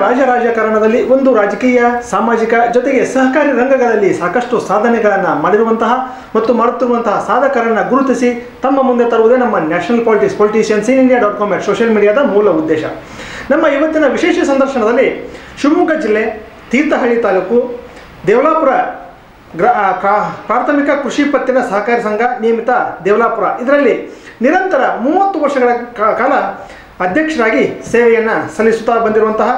ರಾಜಕಾರಣದಲ್ಲಿ ಒಂದು ರಾಜಕೀಯ, ಸಾಮಾಜಿಕ ಜೊತೆಗೆ ಸಹಕಾರಿ ರಂಗಗಳಲ್ಲಿ ಸಾಕಷ್ಟು ಸಾಧನೆಗಳನ್ನು ಮಾಡಿರುವಂತಹ ಮತ್ತು ಮಾಡುತ್ತಿರುವಂತಹ ಸಾಧಕರನ್ನು ಗುರುತಿಸಿ ತಮ್ಮ ಮುಂದೆ ತರುವುದೇ ನಮ್ಮ ನ್ಯಾಷನಲ್ ಪೊಲಿಟಿಷಿಯನ್ಸ್ ಇನ್ ಇಂಡಿಯಾ.com ಸೋಷಿಯಲ್ ಮೀಡಿಯಾದ ಮೂಲ ಉದ್ದೇಶ. ನಮ್ಮ ಇವತ್ತಿನ ವಿಶೇಷ ಸಂದರ್ಶನದಲ್ಲಿ ಶಿವಮೊಗ್ಗ ಜಿಲ್ಲೆ ತೀರ್ಥಹಳ್ಳಿ ತಾಲೂಕು ದೇವಲಾಪುರ ಪ್ರಾಥಮಿಕ ಕೃಷಿ ಪತ್ತಿನ ಸಹಕಾರಿ ಸಂಘ ನಿಯಮಿತ ದೇವಲಾಪುರ ಇದರಲ್ಲಿ ನಿರಂತರ 30 ವರ್ಷಗಳ ಕಾಲ ಅಧ್ಯಕ್ಷರಾಗಿ ಸೇವೆಯನ್ನು ಸಲ್ಲಿಸುತ್ತಾ ಬಂದಿರುವಂತಹ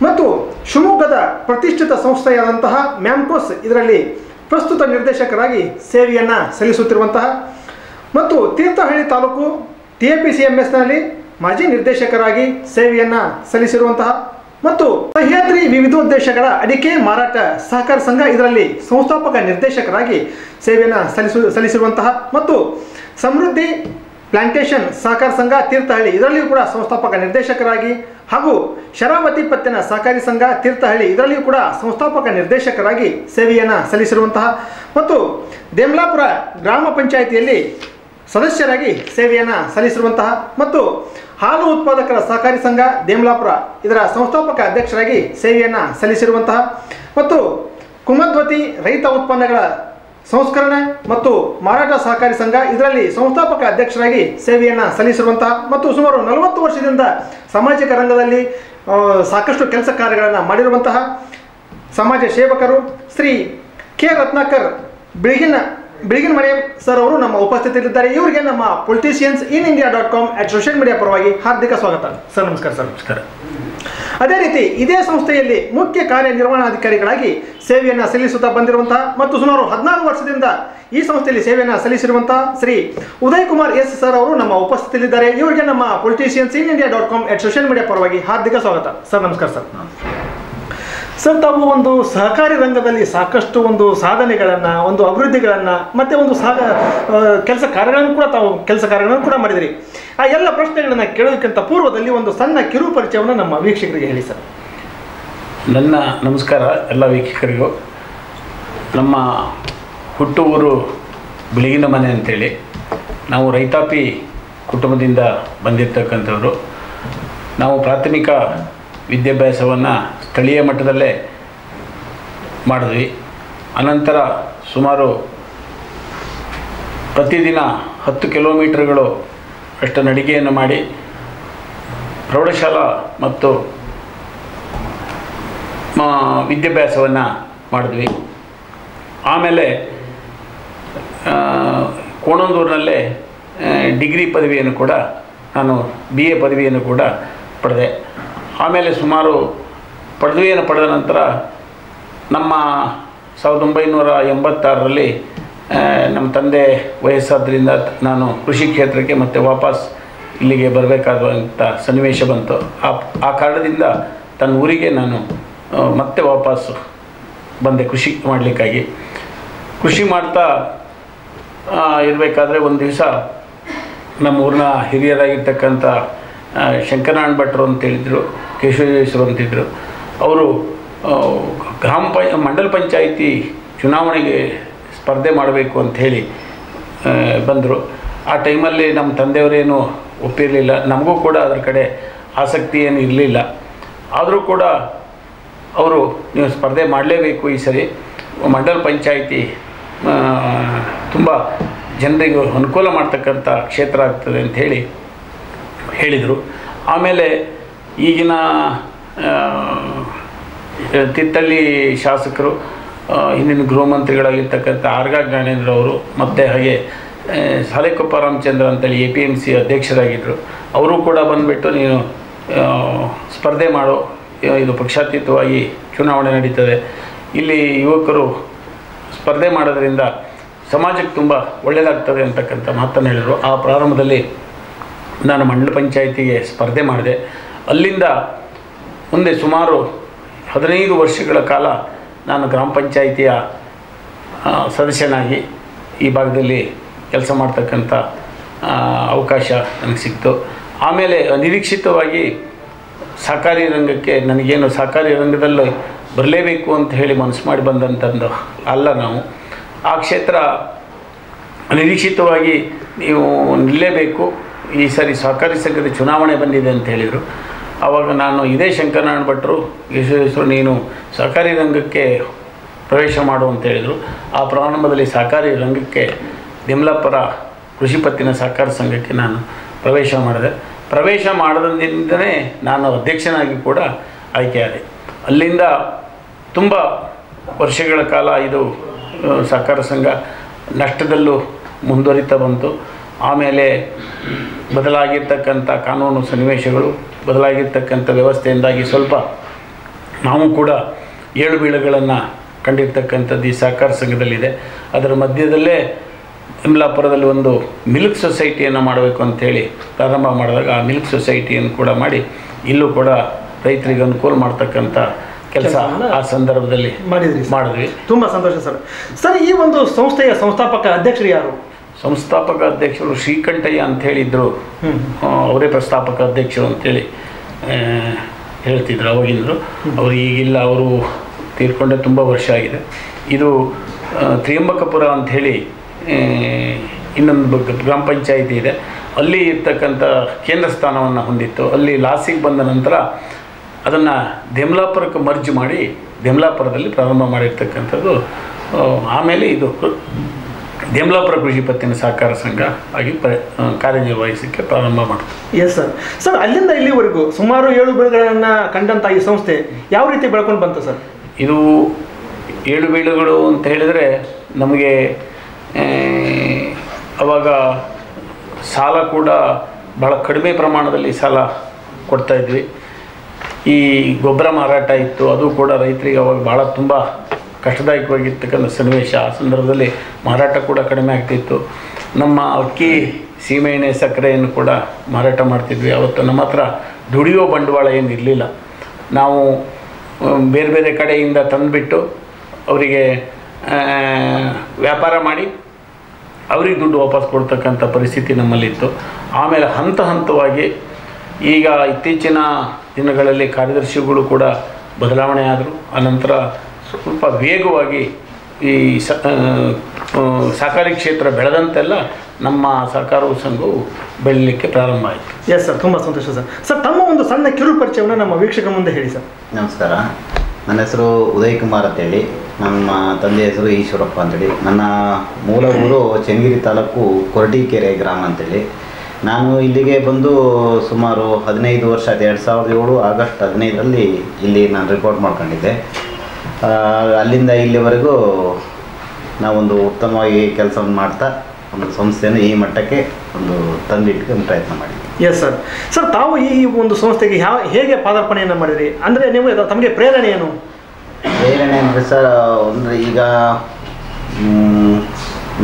ಮತ್ತು ಶಿವಮೊಗ್ಗದ ಪ್ರತಿಷ್ಠಿತ ಸಂಸ್ಥೆಯಾದಂತಹ ಮ್ಯಾಮ್ಕೋಸ್ ಇದರಲ್ಲಿ ಪ್ರಸ್ತುತ ನಿರ್ದೇಶಕರಾಗಿ ಸೇವೆಯನ್ನು ಸಲ್ಲಿಸುತ್ತಿರುವಂತಹ ಮತ್ತು ತೀರ್ಥಹಳ್ಳಿ ತಾಲೂಕು TAPCMSನಲ್ಲಿ ಮಾಜಿ ನಿರ್ದೇಶಕರಾಗಿ ಸೇವೆಯನ್ನು ಸಲ್ಲಿಸಿರುವಂತಹ ಮತ್ತು ಸಹ್ಯಾದ್ರಿ ವಿವಿಧೋದ್ದೇಶಗಳ ಅಡಿಕೆ ಮಾರಾಟ ಸಹಕಾರ ಸಂಘ ಇದರಲ್ಲಿ ಸಂಸ್ಥಾಪಕ ನಿರ್ದೇಶಕರಾಗಿ ಸೇವೆಯನ್ನು ಸಲ್ಲಿಸಿರುವಂತಹ ಮತ್ತು ಸಮೃದ್ಧಿ ಪ್ಲಾಂಟೇಶನ್ ಸಹಕಾರ ಸಂಘ ತೀರ್ಥಹಳ್ಳಿ ಇದರಲ್ಲಿಯೂ ಕೂಡ ಸಂಸ್ಥಾಪಕ ನಿರ್ದೇಶಕರಾಗಿ ಹಾಗೂ ಶರಾವತಿ ಪತ್ತಿನ ಸಹಕಾರಿ ಸಂಘ ತೀರ್ಥಹಳ್ಳಿ ಇದರಲ್ಲಿಯೂ ಕೂಡ ಸಂಸ್ಥಾಪಕ ನಿರ್ದೇಶಕರಾಗಿ ಸೇವೆಯನ್ನು ಸಲ್ಲಿಸಿರುವಂತಹ ಮತ್ತು ದೇಮ್ಲಾಪುರ ಗ್ರಾಮ ಪಂಚಾಯಿತಿಯಲ್ಲಿ ಸದಸ್ಯರಾಗಿ ಸೇವೆಯನ್ನು ಸಲ್ಲಿಸಿರುವಂತಹ ಮತ್ತು ಹಾಲು ಉತ್ಪಾದಕರ ಸಹಕಾರಿ ಸಂಘ ದೇಮ್ಲಾಪುರ ಇದರ ಸಂಸ್ಥಾಪಕ ಅಧ್ಯಕ್ಷರಾಗಿ ಸೇವೆಯನ್ನು ಸಲ್ಲಿಸಿರುವಂತಹ ಮತ್ತು ಕುಮದ್ವತಿ ರೈತ ಉತ್ಪನ್ನಗಳ ಸಂಸ್ಕರಣೆ ಮತ್ತು ಮಾರಾಟ ಸಹಕಾರಿ ಸಂಘ ಇದರಲ್ಲಿ ಸಂಸ್ಥಾಪಕ ಅಧ್ಯಕ್ಷರಾಗಿ ಸೇವೆಯನ್ನು ಸಲ್ಲಿಸಿರುವಂತಹ ಮತ್ತು ಸುಮಾರು 40 ವರ್ಷದಿಂದ ಸಾಮಾಜಿಕ ರಂಗದಲ್ಲಿ ಸಾಕಷ್ಟು ಕೆಲಸ ಕಾರ್ಯಗಳನ್ನು ಮಾಡಿರುವಂತಹ ಸಮಾಜ ಸೇವಕರು ಶ್ರೀ ಕೆ ರತ್ನಾಕರ್ ಬಿಳಿಗಿನ ಮನೆ ಸರ್ ಅವರು ನಮ್ಮ ಉಪಸ್ಥಿತಿಯಲ್ಲಿದ್ದಾರೆ. ಇವರಿಗೆ ನಮ್ಮ ಪೊಲಿಟಿಷಿಯನ್ಸ್ ಇನ್ ಇಂಡಿಯಾ.com ಸೋಷಿಯಲ್ ಮೀಡಿಯಾ ಪರವಾಗಿ ಹಾರ್ದಿಕ ಸ್ವಾಗತ ಸರ್. ನಮಸ್ಕಾರ ಸರ್. ನಮಸ್ಕಾರ. ಅದೇ ರೀತಿ ಇದೇ ಸಂಸ್ಥೆಯಲ್ಲಿ ಮುಖ್ಯ ಕಾರ್ಯನಿರ್ವಹಣಾಧಿಕಾರಿಗಳಾಗಿ ಸೇವೆಯನ್ನು ಸಲ್ಲಿಸುತ್ತಾ ಬಂದಿರುವಂತಹ ಮತ್ತು ಸುಮಾರು 14 ವರ್ಷದಿಂದ ಈ ಸಂಸ್ಥೆಯಲ್ಲಿ ಸೇವೆಯನ್ನು ಸಲ್ಲಿಸಿರುವಂತಹ ಶ್ರೀ ಉದಯ್ ಕುಮಾರ್ ಎಸ್ ಸರ್ ಅವರು ನಮ್ಮ ಉಪಸ್ಥಿತಿಯಲ್ಲಿದ್ದಾರೆ. ಇವರಿಗೆ ನಮ್ಮ ಪೊಲಿಟಿಷಿಯನ್ಸ್ ಇನ್ ಇಂಡಿಯಾ.com ಸೋಷಿಯಲ್ ಮೀಡಿಯಾ ಪರವಾಗಿ ಹಾರ್ದಿಕ ಸ್ವಾಗತ ಸರ್. ನಮಸ್ಕಾರ ಸರ್. ಸರ್, ತಾವು ಒಂದು ಸಹಕಾರಿ ರಂಗದಲ್ಲಿ ಸಾಕಷ್ಟು ಒಂದು ಸಾಧನೆಗಳನ್ನು, ಒಂದು ಅಭಿವೃದ್ಧಿಗಳನ್ನು ಮತ್ತು ಒಂದು ಕೆಲಸ ಕಾರ್ಯಗಳನ್ನು ಕೂಡ ಮಾಡಿದಿರಿ. ಆ ಎಲ್ಲ ಪ್ರಶ್ನೆಗಳನ್ನು ಕೇಳೋದಕ್ಕಿಂತ ಪೂರ್ವದಲ್ಲಿ ಒಂದು ಸಣ್ಣ ಕಿರು ಪರಿಚಯವನ್ನು ನಮ್ಮ ವೀಕ್ಷಕರಿಗೆ ಹೇಳಿ ಸರ್. ನನ್ನ ನಮಸ್ಕಾರ ಎಲ್ಲ ವೀಕ್ಷಕರಿಗೂ. ನಮ್ಮ ಹುಟ್ಟು ಊರು ಬಿಳಿಗಿನ ಮನೆ ಅಂತೇಳಿ. ನಾವು ರೈತಾಪಿ ಕುಟುಂಬದಿಂದ ಬಂದಿರತಕ್ಕಂಥವ್ರು. ನಾವು ಪ್ರಾಥಮಿಕ ವಿದ್ಯಾಭ್ಯಾಸವನ್ನು ಸ್ಥಳೀಯ ಮಟ್ಟದಲ್ಲೇ ಮಾಡಿದ್ವಿ. ಅನಂತರ ಸುಮಾರು ಪ್ರತಿದಿನ 10 ಕಿಲೋಮೀಟರ್ಗಳು ಅಷ್ಟು ನಡಿಗೆಯನ್ನು ಮಾಡಿ ಪ್ರೌಢಶಾಲಾ ಮತ್ತು ವಿದ್ಯಾಭ್ಯಾಸವನ್ನು ಮಾಡಿದ್ವಿ. ಆಮೇಲೆ ಕೋಣಂದೂರಿನಲ್ಲೇ ಡಿಗ್ರಿ ಪದವಿಯನ್ನು ಕೂಡ ನಾನು BA ಪದವಿಯನ್ನು ಕೂಡ ಪಡೆದೆ. ಆಮೇಲೆ ಸುಮಾರು ಪದವಿಯನ್ನು ಪಡೆದ ನಂತರ ನಮ್ಮ 1986ರಲ್ಲಿ ನಮ್ಮ ತಂದೆ ವಯಸ್ಸಾದ್ದರಿಂದ ನಾನು ಕೃಷಿ ಕ್ಷೇತ್ರಕ್ಕೆ ಮತ್ತೆ ವಾಪಸ್ ಇಲ್ಲಿಗೆ ಬರಬೇಕಾದಂಥ ಸನ್ನಿವೇಶ ಬಂತು. ಆ ಕಾರಣದಿಂದ ತನ್ನ ಊರಿಗೆ ನಾನು ಮತ್ತೆ ವಾಪಸ್ ಬಂದೆ ಕೃಷಿ ಮಾಡಲಿಕ್ಕಾಗಿ. ಕೃಷಿ ಮಾಡ್ತಾ ಇರಬೇಕಾದ್ರೆ ಒಂದು ದಿವಸ ನಮ್ಮ ಊರಿನ ಹಿರಿಯರಾಗಿರ್ತಕ್ಕಂಥ ಶಂಕರನಾರಾಯಣ ಭಟ್ರು ಅಂತೇಳಿದರು, ಕೇಶವೇಶ್ವರ ಅಂತಿದ್ದರು. ಅವರು ಮಂಡಲ ಪಂಚಾಯಿತಿ ಚುನಾವಣೆಗೆ ಸ್ಪರ್ಧೆ ಮಾಡಬೇಕು ಅಂಥೇಳಿ ಬಂದರು. ಆ ಟೈಮಲ್ಲಿ ನಮ್ಮ ತಂದೆಯವರೇನು ಒಪ್ಪಿರಲಿಲ್ಲ, ನಮಗೂ ಕೂಡ ಅದರ ಕಡೆ ಆಸಕ್ತಿ ಏನು ಇರಲಿಲ್ಲ. ಆದರೂ ಕೂಡ ಅವರು ನೀವು ಸ್ಪರ್ಧೆ ಮಾಡಲೇಬೇಕು, ಈ ಸರಿ ಮಂಡಲ ಪಂಚಾಯಿತಿ ತುಂಬ ಜನರಿಗೆ ಅನುಕೂಲ ಮಾಡ್ತಕ್ಕಂಥ ಕ್ಷೇತ್ರ ಆಗ್ತದೆ ಅಂಥೇಳಿ ಹೇಳಿದರು. ಆಮೇಲೆ ಈಗಿನ ತೀರ್ಥಹಳ್ಳಿ ಶಾಸಕರು, ಹಿಂದಿನ ಗೃಹ ಮಂತ್ರಿಗಳಾಗಿರ್ತಕ್ಕಂಥ ಆರ್ಗ ಜ್ಞಾನೇಂದ್ರ ಅವರು ಮತ್ತು ಹಾಗೆ ಸಾಲೆಕೊಪ್ಪ ರಾಮಚಂದ್ರ ಅಂತೇಳಿ APMC ಅಧ್ಯಕ್ಷರಾಗಿದ್ದರು. ಅವರು ಕೂಡ ಬಂದುಬಿಟ್ಟು ನೀನು ಸ್ಪರ್ಧೆ ಮಾಡು, ಇದು ಪಕ್ಷಾತೀತವಾಗಿ ಚುನಾವಣೆ ನಡೀತದೆ, ಇಲ್ಲಿ ಯುವಕರು ಸ್ಪರ್ಧೆ ಮಾಡೋದ್ರಿಂದ ಸಮಾಜಕ್ಕೆ ತುಂಬ ಒಳ್ಳೆಯದಾಗ್ತದೆ ಅಂತಕ್ಕಂಥ ಮಾತನ್ನು ಹೇಳಿದರು. ಆ ಪ್ರಾರಂಭದಲ್ಲಿ ನಾನು ಮಂಡಲ ಪಂಚಾಯಿತಿಗೆ ಸ್ಪರ್ಧೆ ಮಾಡಿದೆ. ಅಲ್ಲಿಂದ ಮುಂದೆ ಸುಮಾರು 15 ವರ್ಷಗಳ ಕಾಲ ನಾನು ಗ್ರಾಮ ಪಂಚಾಯಿತಿಯ ಸದಸ್ಯನಾಗಿ ಈ ಭಾಗದಲ್ಲಿ ಕೆಲಸ ಮಾಡ್ತಕ್ಕಂಥ ಅವಕಾಶ ನನಗೆ ಸಿಕ್ತು. ಆಮೇಲೆ ಅನಿರೀಕ್ಷಿತವಾಗಿ ಸಹಕಾರಿ ರಂಗಕ್ಕೆ ನನಗೇನು ಸಹಕಾರಿ ರಂಗದಲ್ಲಿ ಬರಲೇಬೇಕು ಅಂತ ಹೇಳಿ ಮನಸ್ಸು ಮಾಡಿ ಬಂದಂಥದ್ದು ಅಲ್ಲ. ನಾವು ಆ ಕ್ಷೇತ್ರ ಅನಿರೀಕ್ಷಿತವಾಗಿ ನೀವು ನಿಲ್ಲಲೇಬೇಕು, ಈ ಸರಿ ಸಹಕಾರಿ ಸಂಘದ ಚುನಾವಣೆ ಬಂದಿದೆ ಅಂತ ಹೇಳಿದರು. ಆವಾಗ ನಾನು ಇದೇ ಶಂಕರನಾರಾಯಣ ಭಟ್ರು ಯಶಸ್ಸರು ನೀನು ಸಹಕಾರಿ ರಂಗಕ್ಕೆ ಪ್ರವೇಶ ಮಾಡು ಅಂತ ಹೇಳಿದರು. ಆ ಪ್ರಾರಂಭದಲ್ಲಿ ಸಹಕಾರಿ ರಂಗಕ್ಕೆ ದಿಮ್ಲಾಪುರ ಕೃಷಿ ಪತ್ತಿನ ಸಹಕಾರ ಸಂಘಕ್ಕೆ ನಾನು ಪ್ರವೇಶ ಮಾಡಿದೆ. ಪ್ರವೇಶ ಮಾಡೋದ್ರಿಂದಲೇ ನಾನು ಅಧ್ಯಕ್ಷನಾಗಿ ಕೂಡ ಆಯ್ಕೆಯಾದೆ. ಅಲ್ಲಿಂದ ತುಂಬ ವರ್ಷಗಳ ಕಾಲ ಇದು ಸಹಕಾರ ಸಂಘ ನಷ್ಟದಲ್ಲೂ ಮುಂದುವರಿತಾ ಬಂತು. ಆಮೇಲೆ ಬದಲಾಗಿರ್ತಕ್ಕಂಥ ಕಾನೂನು ಸನ್ನಿವೇಶಗಳು, ಬದಲಾಗಿರ್ತಕ್ಕಂಥ ವ್ಯವಸ್ಥೆಯಿಂದಾಗಿ ಸ್ವಲ್ಪ ನಾವು ಕೂಡ ಏಳು ಬೀಳುಗಳನ್ನು ಕಂಡಿರ್ತಕ್ಕಂಥದ್ದು ಈ ಸಹಕಾರ ಸಂಘದಲ್ಲಿದೆ. ಅದರ ಮಧ್ಯದಲ್ಲೇ ಯಮಲಾಪುರದಲ್ಲಿ ಒಂದು ಮಿಲ್ಕ್ ಸೊಸೈಟಿಯನ್ನು ಮಾಡಬೇಕು ಅಂಥೇಳಿ ಪ್ರಾರಂಭ ಮಾಡಿದಾಗ ಆ ಮಿಲ್ಕ್ ಸೊಸೈಟಿಯನ್ನು ಕೂಡ ಮಾಡಿ ಇಲ್ಲೂ ಕೂಡ ರೈತರಿಗೆ ಅನುಕೂಲ ಮಾಡ್ತಕ್ಕಂಥ ಕೆಲಸ ಆ ಸಂದರ್ಭದಲ್ಲಿ ಮಾಡಿದ್ವಿ. ತುಂಬ ಸಂತೋಷ ಸರ್. ಸರ್, ಈ ಒಂದು ಸಂಸ್ಥೆಯ ಸಂಸ್ಥಾಪಕ ಅಧ್ಯಕ್ಷರು ಯಾರು? ಸಂಸ್ಥಾಪಕ ಅಧ್ಯಕ್ಷರು ಶ್ರೀಕಂಠಯ್ಯ ಅಂತ ಹೇಳಿದ್ರು. ಅವರೇ ಪ್ರಸ್ಥಾಪಕ ಅಧ್ಯಕ್ಷರು ಅಂತೇಳಿ ಹೇಳ್ತಿದ್ರು ಅವಾಗಿಂದರು. ಅವರು ಈಗಿಲ್ಲ, ಅವರು ತೀರ್ಕೊಂಡೆ ತುಂಬ ವರ್ಷ ಆಗಿದೆ. ಇದು ತ್ರಿಯಂಬಕಪುರ ಅಂಥೇಳಿ ಇನ್ನೊಂದು ಗ್ರಾಮ ಪಂಚಾಯಿತಿ ಇದೆ, ಅಲ್ಲಿ ಇರ್ತಕ್ಕಂಥ ಕೇಂದ್ರ ಸ್ಥಾನವನ್ನು ಹೊಂದಿತ್ತು. ಅಲ್ಲಿ ಲಾಸಿಗೆ ಬಂದ ನಂತರ ಅದನ್ನು ದಿಮ್ಲಾಪುರಕ್ಕೆ ಮರ್ಜ್ ಮಾಡಿ ದಿಮ್ಲಾಪುರದಲ್ಲಿ ಪ್ರಾರಂಭ ಮಾಡಿರ್ತಕ್ಕಂಥದ್ದು. ಆಮೇಲೆ ಇದು ದಿಮ್ಲಾಪುರ ಕೃಷಿ ಪತ್ತಿನ ಸಹಕಾರ ಸಂಘ ಆಗಿ ಕಾರ್ಯನಿರ್ವಹಿಸೋಕ್ಕೆ ಪ್ರಾರಂಭ ಮಾಡ್ತೀವಿ. Yes sir. ಸರ್, ಅಲ್ಲಿಂದ ಇಲ್ಲಿವರೆಗೂ ಸುಮಾರು 7 ಬೀಳುಗಳನ್ನು ಕಂಡಂಥ ಈ ಸಂಸ್ಥೆ ಯಾವ ರೀತಿ ಬೆಳ್ಕೊಂಡು ಬಂತು ಸರ್? ಇದು 7 ಬೀಳುಗಳು ಅಂತ ಹೇಳಿದರೆ ನಮಗೆ ಆವಾಗ ಸಾಲ ಕೂಡ ಭಾಳ ಕಡಿಮೆ ಪ್ರಮಾಣದಲ್ಲಿ ಸಾಲ ಕೊಡ್ತಾಯಿದ್ವಿ. ಈ ಗೊಬ್ಬರ ಮಾರಾಟ ಇತ್ತು, ಅದು ಕೂಡ ರೈತರಿಗೆ ಅವಾಗ ಭಾಳ ತುಂಬ ಕಷ್ಟದಾಯಕವಾಗಿರ್ತಕ್ಕಂಥ ಸನ್ನಿವೇಶ. ಆ ಸಂದರ್ಭದಲ್ಲಿ ಮಾರಾಟ ಕೂಡ ಕಡಿಮೆ ಆಗ್ತಿತ್ತು. ನಮ್ಮ ಅಕ್ಕಿ, ಸೀಮೆಎಣ್ಣೆ, ಸಕ್ಕರೆಯನ್ನು ಕೂಡ ಮಾರಾಟ ಮಾಡ್ತಿದ್ವಿ. ಅವತ್ತು ನಮ್ಮ ಹತ್ರ ದುಡಿಯೋ ಬಂಡವಾಳ ಏನು ಇರಲಿಲ್ಲ. ನಾವು ಬೇರೆ ಬೇರೆ ಕಡೆಯಿಂದ ತಂದುಬಿಟ್ಟು ಅವರಿಗೆ ವ್ಯಾಪಾರ ಮಾಡಿ ಅವ್ರಿಗೆ ದುಡ್ಡು ವಾಪಸ್ ಕೊಡ್ತಕ್ಕಂಥ ಪರಿಸ್ಥಿತಿ ನಮ್ಮಲ್ಲಿತ್ತು. ಆಮೇಲೆ ಹಂತ ಹಂತವಾಗಿ ಈಗ ಇತ್ತೀಚಿನ ದಿನಗಳಲ್ಲಿ ಕಾರ್ಯದರ್ಶಿಗಳು ಕೂಡ ಬದಲಾವಣೆ ಆದರು. ಆನಂತರ ಸ್ವಲ್ಪ ವೇಗವಾಗಿ ಈ ಸಹಕಾರಿ ಕ್ಷೇತ್ರ ಬೆಳೆದಂತೆಲ್ಲ ನಮ್ಮ ಸಹಕಾರ ಸಂಘವು ಬೆಳೀಲಿಕ್ಕೆ ಪ್ರಾರಂಭ ಆಯಿತು. ಎಸ್ ಸರ್, ತುಂಬ ಸಂತೋಷ ಸರ್. ಸರ್, ತಮ್ಮ ಒಂದು ಸಣ್ಣ ಕಿರು ಪರಿಚಯವನ್ನು ನಮ್ಮ ವೀಕ್ಷಕರ ಮುಂದೆ ಹೇಳಿ ಸರ್. ನಮಸ್ಕಾರ, ನನ್ನ ಹೆಸರು ಉದಯ್ ಕುಮಾರ್ ಅಂತೇಳಿ, ನಮ್ಮ ತಂದೆ ಹೆಸರು ಈಶ್ವರಪ್ಪ ಅಂತೇಳಿ. ನನ್ನ ಮೂಲ ಊರು ಚೆನ್ನಗಿರಿ ತಾಲೂಕು ಕೊರಟೀಕೆರೆ ಗ್ರಾಮ ಅಂತೇಳಿ. ನಾನು ಇಲ್ಲಿಗೆ ಬಂದು ಸುಮಾರು 15 ವರ್ಷ ಆಯಿತು. 2007 ಆಗಸ್ಟ್ 15ರಲ್ಲಿ ಇಲ್ಲಿ ನಾನು ರಿಪೋರ್ಟ್ ಮಾಡ್ಕೊಂಡಿದ್ದೆ. ಅಲ್ಲಿಂದ ಇಲ್ಲಿವರೆಗೂ ನಾವೊಂದು ಉತ್ತಮವಾಗಿ ಕೆಲಸವನ್ನು ಮಾಡ್ತಾ ಒಂದು ಸಂಸ್ಥೆಯನ್ನು ಈ ಮಟ್ಟಕ್ಕೆ ಒಂದು ತಂದಿಟ್ಟಕ್ಕೆ ಪ್ರಯತ್ನ ಮಾಡಿದ್ವಿ. Yes sir. ಸರ್, ತಾವು ಈ ಒಂದು ಸಂಸ್ಥೆಗೆ ಹೇಗೆ ಪಾದಾರ್ಪಣೆಯನ್ನು ಮಾಡಿದ್ರಿ? ಅಂದರೆ ನೀವು ತಮಗೆ ಪ್ರೇರಣೆ ಏನು? ಪ್ರೇರಣೆ ಅಂದರೆ ಸರ್, ಅಂದರೆ ಈಗ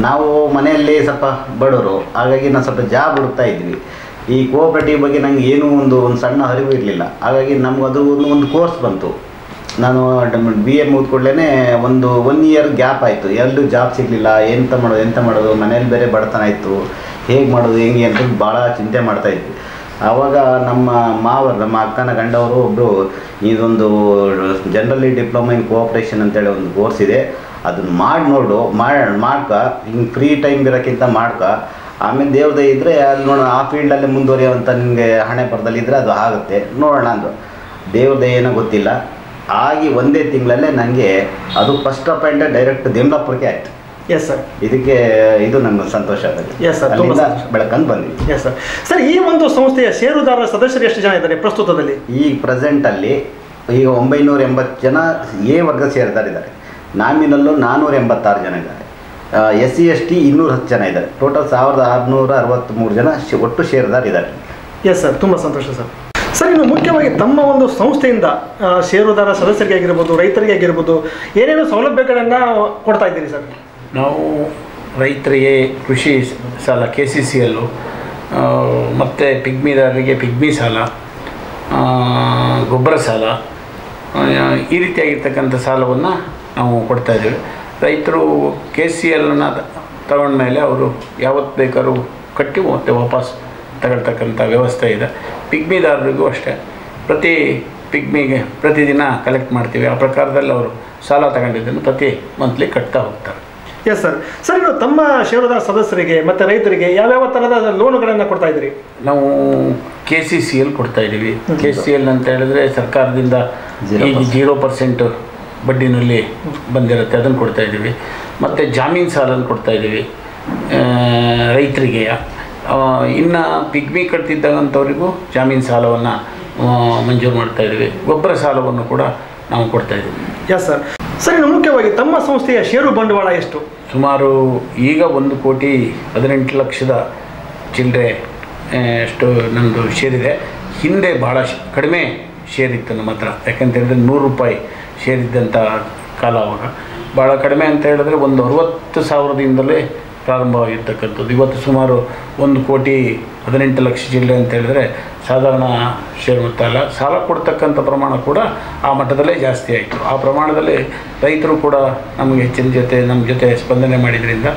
ನಾವು ಮನೆಯಲ್ಲಿ ಸ್ವಲ್ಪ ಬಡವರು, ಹಾಗಾಗಿ ನಾವು ಸ್ವಲ್ಪ ಜಾಬ್ ಹುಡುಕ್ತಾ ಇದ್ವಿ. ಈ ಕೋಆಪರೇಟಿವ್ ಬಗ್ಗೆ ನನಗೆ ಏನೂ ಒಂದು ಸಣ್ಣ ಅರಿವು ಇರಲಿಲ್ಲ. ಹಾಗಾಗಿ ನಮ್ಗೆ ಅದು ಒಂದು ಕೋರ್ಸ್ ಬಂತು. ನಾನು BA ಮುಗಿದ ಕೂಡಲೇ ಒಂದು 1 ಇಯರ್ ಗ್ಯಾಪ್ ಆಯಿತು. ಎಲ್ಲೂ ಜಾಬ್ ಸಿಗಲಿಲ್ಲ. ಎಂತ ಮಾಡೋದು, ಮನೇಲಿ ಬೇರೆ ಬಡತನ ಇತ್ತು. ಹೇಗೆ ಮಾಡೋದು, ಹೆಂಗೆ ಅಂತ ಭಾಳ ಚಿಂತೆ ಮಾಡ್ತಾಯಿದ್ವಿ. ಆವಾಗ ನಮ್ಮ ಅಕ್ಕನ ಗಂಡವರು ಒಬ್ಬರು ಇದೊಂದು ಜನರಲಿ ಡಿಪ್ಲೊಮಾ ಇನ್ ಕೋಆಪ್ರೇಷನ್ ಅಂತೇಳಿ ಒಂದು ಕೋರ್ಸ್ ಇದೆ, ಅದನ್ನು ಮಾಡ್ಕ ಹಿಂಗೆ ಫ್ರೀ ಟೈಮ್ ಇರೋಕ್ಕಿಂತ ಮಾಡ್ಕ, ಆಮೇಲೆ ದೇವ್ರದೇ ಇದ್ದರೆ ಅಲ್ಲಿ ನೋಡೋಣ ಆ ಫೀಲ್ಡಲ್ಲಿ ಮುಂದುವರಿಯುವಂಥ ನಿಮಗೆ ಹಣೆ ಬರದಲ್ಲಿ ಇದ್ದರೆ ಅದು ಆಗುತ್ತೆ ನೋಡೋಣ ಅಂದರು. ದೇವ್ರದೇ ಏನೋ ಗೊತ್ತಿಲ್ಲ. ಆಗಿ 1 ತಿಂಗಳಲ್ಲೇ ನನಗೆ ಅದು ಫಸ್ಟ್ ಅಪಾಯಿಂಟೆಡ್ ಡೈರೆಕ್ಟ್ ದಿಮ್ಲಾಪುರಕ್ಕೆ ಆಯಿತು. Yes sir. ಇದು ನಮ್ಗೆ ಸಂತೋಷ ಆಗುತ್ತೆ. ಎಸ್ ಸರ್, ಬೆಳಕಂದು ಬಂದ್ವಿ. Yes sir. ಸರ್, ಈ ಒಂದು ಸಂಸ್ಥೆಯ ಷೇರುದಾರರ ಸದಸ್ಯರು ಎಷ್ಟು ಜನ ಇದ್ದಾರೆ ಪ್ರಸ್ತುತದಲ್ಲಿ? ಈಗ ಪ್ರೆಸೆಂಟಲ್ಲಿ ಈಗ 980 ಜನ ಎ ವರ್ಗ ಷೇರುದಾರಿದ್ದಾರೆ. ನಾಮಿನಲ್ಲು 486 ಜನ ಇದ್ದಾರೆ. SC ST 210 ಜನ ಇದ್ದಾರೆ. ಟೋಟಲ್ 1663 ಜನ ಒಟ್ಟು ಷೇರುದಾರಿದ್ದಾರೆ. ಎಸ್ ಸರ್, ತುಂಬ ಸಂತೋಷ ಸರ್. ಸರ್, ಇನ್ನು ಮುಖ್ಯವಾಗಿ ತಮ್ಮ ಒಂದು ಸಂಸ್ಥೆಯಿಂದ ಷೇರುದಾರ ಸದಸ್ಯರಿಗೆ ಆಗಿರ್ಬೋದು, ರೈತರಿಗೆ ಆಗಿರ್ಬೋದು, ಏನೇನು ಸೌಲಭ್ಯಗಳನ್ನು ಕೊಡ್ತಾ ಇದ್ದೀರಿ ಸರ್? ನಾವು ರೈತರಿಗೆ ಕೃಷಿ ಸಾಲ KCCL, ಮತ್ತು ಪಿಗ್ಮಿದಾರರಿಗೆ ಪಿಗ್ಮಿ ಸಾಲ, ಗೊಬ್ಬರ ಸಾಲ, ಈ ರೀತಿಯಾಗಿರ್ತಕ್ಕಂಥ ಸಾಲವನ್ನು ನಾವು ಕೊಡ್ತಾಯಿದ್ದೇವೆ. ರೈತರು KCLನ ತಗೊಂಡ್ಮೇಲೆ ಅವರು ಯಾವತ್ತು ಬೇಕಾದ್ರೂ ಕಟ್ಟಿ ಮತ್ತೆ ವಾಪಸ್ ತಗೊಳ್ತಕ್ಕಂಥ ವ್ಯವಸ್ಥೆ ಇದೆ. ಪಿಗ್ಮಿದಾರರಿಗೂ ಅಷ್ಟೇ, ಪ್ರತಿ ಪಿಗ್ಮಿಗೆ ಪ್ರತಿದಿನ ಕಲೆಕ್ಟ್ ಮಾಡ್ತೀವಿ. ಆ ಪ್ರಕಾರದಲ್ಲಿ ಅವರು ಸಾಲ ತಗೊಂಡಿದ್ದನ್ನು ಪ್ರತಿ ಮಂತ್ಲಿ ಕಟ್ತಾ ಹೋಗ್ತಾರೆ. Yes sir. ಸರ್, ಇನ್ನು ತಮ್ಮ ಷೇರುದಾರ ಸದಸ್ಯರಿಗೆ ಮತ್ತು ರೈತರಿಗೆ ಯಾವ್ಯಾವ ಥರದ ಲೋನುಗಳನ್ನು ಕೊಡ್ತಾ ಇದ್ದೀರಿ? ನಾವು KCCL ಕೊಡ್ತಾ ಇದ್ದೀವಿ. KCCL ಅಂತ ಹೇಳಿದ್ರೆ ಸರ್ಕಾರದಿಂದ ಈಗ 0% ಬಡ್ಡಿನಲ್ಲಿ ಬಂದಿರುತ್ತೆ, ಅದನ್ನು ಕೊಡ್ತಾ ಇದ್ದೀವಿ. ಮತ್ತು ಜಾಮೀನು ಸಾಲನ್ನು ಕೊಡ್ತಾ ಇದ್ದೀವಿ ರೈತರಿಗೆ. ಇನ್ನು ಪಿಗ್ಮಿ ಕಟ್ತಿದ್ದಂಥವರಿಗೂ ಜಾಮೀನು ಸಾಲವನ್ನು ಮಂಜೂರು ಮಾಡ್ತಾ ಇದ್ದೀವಿ. ಗೊಬ್ಬರ ಸಾಲವನ್ನು ಕೂಡ ನಾವು ಕೊಡ್ತಾ ಇದ್ದೀವಿ. Yes sir. ಸರ್, ಇನ್ನು ಮುಖ್ಯವಾಗಿ ತಮ್ಮ ಸಂಸ್ಥೆಯ ಷೇರು ಬಂಡವಾಳ ಎಷ್ಟು? ಸುಮಾರು ಈಗ 1,18,00,000 ಚಿಲ್ಲರೆ ಅಷ್ಟು ನಮ್ಮದು ಶೇರಿದೆ. ಹಿಂದೆ ಭಾಳ ಕಡಿಮೆ ಶೇರ್ ಇತ್ತು ನಮ್ಮ ಹತ್ರ. ಯಾಕಂತ ಹೇಳಿದ್ರೆ ₹100 ಶೇರ್ ಇದ್ದಂಥ ಕಾಲ ಅವಾಗ. ಭಾಳ ಕಡಿಮೆ ಅಂತ ಹೇಳಿದ್ರೆ ಒಂದು 60,000ದಿಂದಲೇ ಪ್ರಾರಂಭವಾಗಿರ್ತಕ್ಕಂಥದ್ದು. ಇವತ್ತು ಸುಮಾರು 1,18,00,000 ಚಿಲ್ಲರೆ ಅಂತ ಹೇಳಿದ್ರೆ ಸಾಧಾರಣ ಶೇರ್ ಮೊತ್ತ ಅಲ್ಲ. ಸಾಲ ಕೊಡ್ತಕ್ಕಂಥ ಪ್ರಮಾಣ ಕೂಡ ಆ ಮಟ್ಟದಲ್ಲೇ ಜಾಸ್ತಿ ಆಯಿತು. ಆ ಪ್ರಮಾಣದಲ್ಲಿ ರೈತರು ಕೂಡ ನಮಗೆ ನಮ್ಮ ಜೊತೆ ಸ್ಪಂದನೆ ಮಾಡಿದ್ರಿಂದ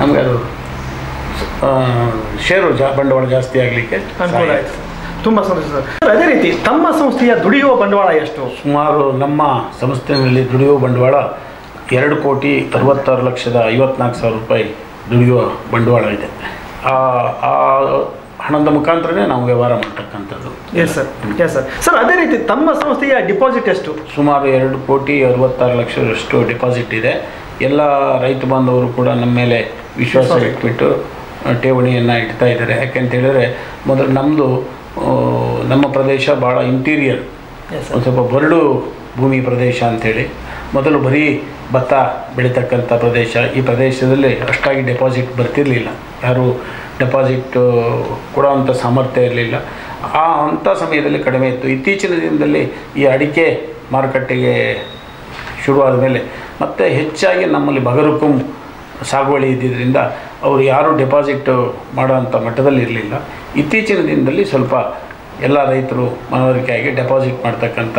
ನಮಗೆ ಅದು ಷೇರು ಬಂಡವಾಳ ಜಾಸ್ತಿ ಆಗಲಿಕ್ಕೆ ಅನುಕೂಲ ಆಯಿತು. ತುಂಬ ಸಂತೋಷ ಸರ್. ಅದೇ ರೀತಿ ತಮ್ಮ ಸಂಸ್ಥೆಯ ದುಡಿಯುವ ಬಂಡವಾಳ ಎಷ್ಟು? ಸುಮಾರು ನಮ್ಮ ಸಂಸ್ಥೆಯಲ್ಲಿ ದುಡಿಯುವ ಬಂಡವಾಳ ₹2,66,54,000 ದುಡಿಯುವ ಬಂಡವಾಳ ಇದೆ. ಆ ಹಣದ ಮುಖಾಂತರನೇ ನಾವು ವ್ಯವಹಾರ ಮಾಡ್ತಕ್ಕಂಥದ್ದು. Yes sir. Yes sir. Sir, ಅದೇ ರೀತಿ ತಮ್ಮ ಸಂಸ್ಥೆಯ ಡಿಪಾಸಿಟ್ ಎಷ್ಟು? ಸುಮಾರು ₹2,66,00,000 ಡಿಪಾಸಿಟ್ ಇದೆ. ಎಲ್ಲ ರೈತ ಬಾಂಧವರು ಕೂಡ ನಮ್ಮ ಮೇಲೆ ವಿಶ್ವಾಸ ಇಟ್ಬಿಟ್ಟು ಠೇವಣಿಯನ್ನು ಇಡ್ತಾ ಇದ್ದಾರೆ. ಯಾಕೆಂತ ಹೇಳಿದ್ರೆ ಮೊದಲು ನಮ್ಮ ಪ್ರದೇಶ ಭಾಳ ಇಂಟೀರಿಯರ್, ಒಂದು ಸ್ವಲ್ಪ ಬರಡು ಭೂಮಿ ಪ್ರದೇಶ ಅಂಥೇಳಿ. ಮೊದಲು ಬರೀ ಭತ್ತ ಬೆಳೀತಕ್ಕಂಥ ಪ್ರದೇಶ. ಈ ಪ್ರದೇಶದಲ್ಲಿ ಅಷ್ಟಾಗಿ ಡೆಪಾಸಿಟ್ ಬರ್ತಿರಲಿಲ್ಲ, ಯಾರೂ ಡೆಪಾಸಿಟ್ ಕೊಡೋವಂಥ ಸಾಮರ್ಥ್ಯ ಇರಲಿಲ್ಲ. ಅಂಥ ಸಮಯದಲ್ಲಿ ಕಡಿಮೆ ಇತ್ತು. ಇತ್ತೀಚಿನ ದಿನದಲ್ಲಿ ಈ ಅಡಿಕೆ ಮಾರುಕಟ್ಟೆಗೆ ಶುರುವಾದ ಮೇಲೆ ಮತ್ತು ಹೆಚ್ಚಾಗಿ ನಮ್ಮಲ್ಲಿ ಬಗರುಕುಂ ಸಾಗುವಳಿ ಇದ್ದಿದ್ದರಿಂದ ಅವರು ಯಾರೂ ಡೆಪಾಸಿಟ್ ಮಾಡೋವಂಥ ಮಟ್ಟದಲ್ಲಿ ಇರಲಿಲ್ಲ. ಇತ್ತೀಚಿನ ದಿನದಲ್ಲಿ ಸ್ವಲ್ಪ ಎಲ್ಲ ರೈತರು ಮನವರಿಕೆಯಾಗಿ ಡೆಪಾಸಿಟ್ ಮಾಡ್ತಕ್ಕಂಥ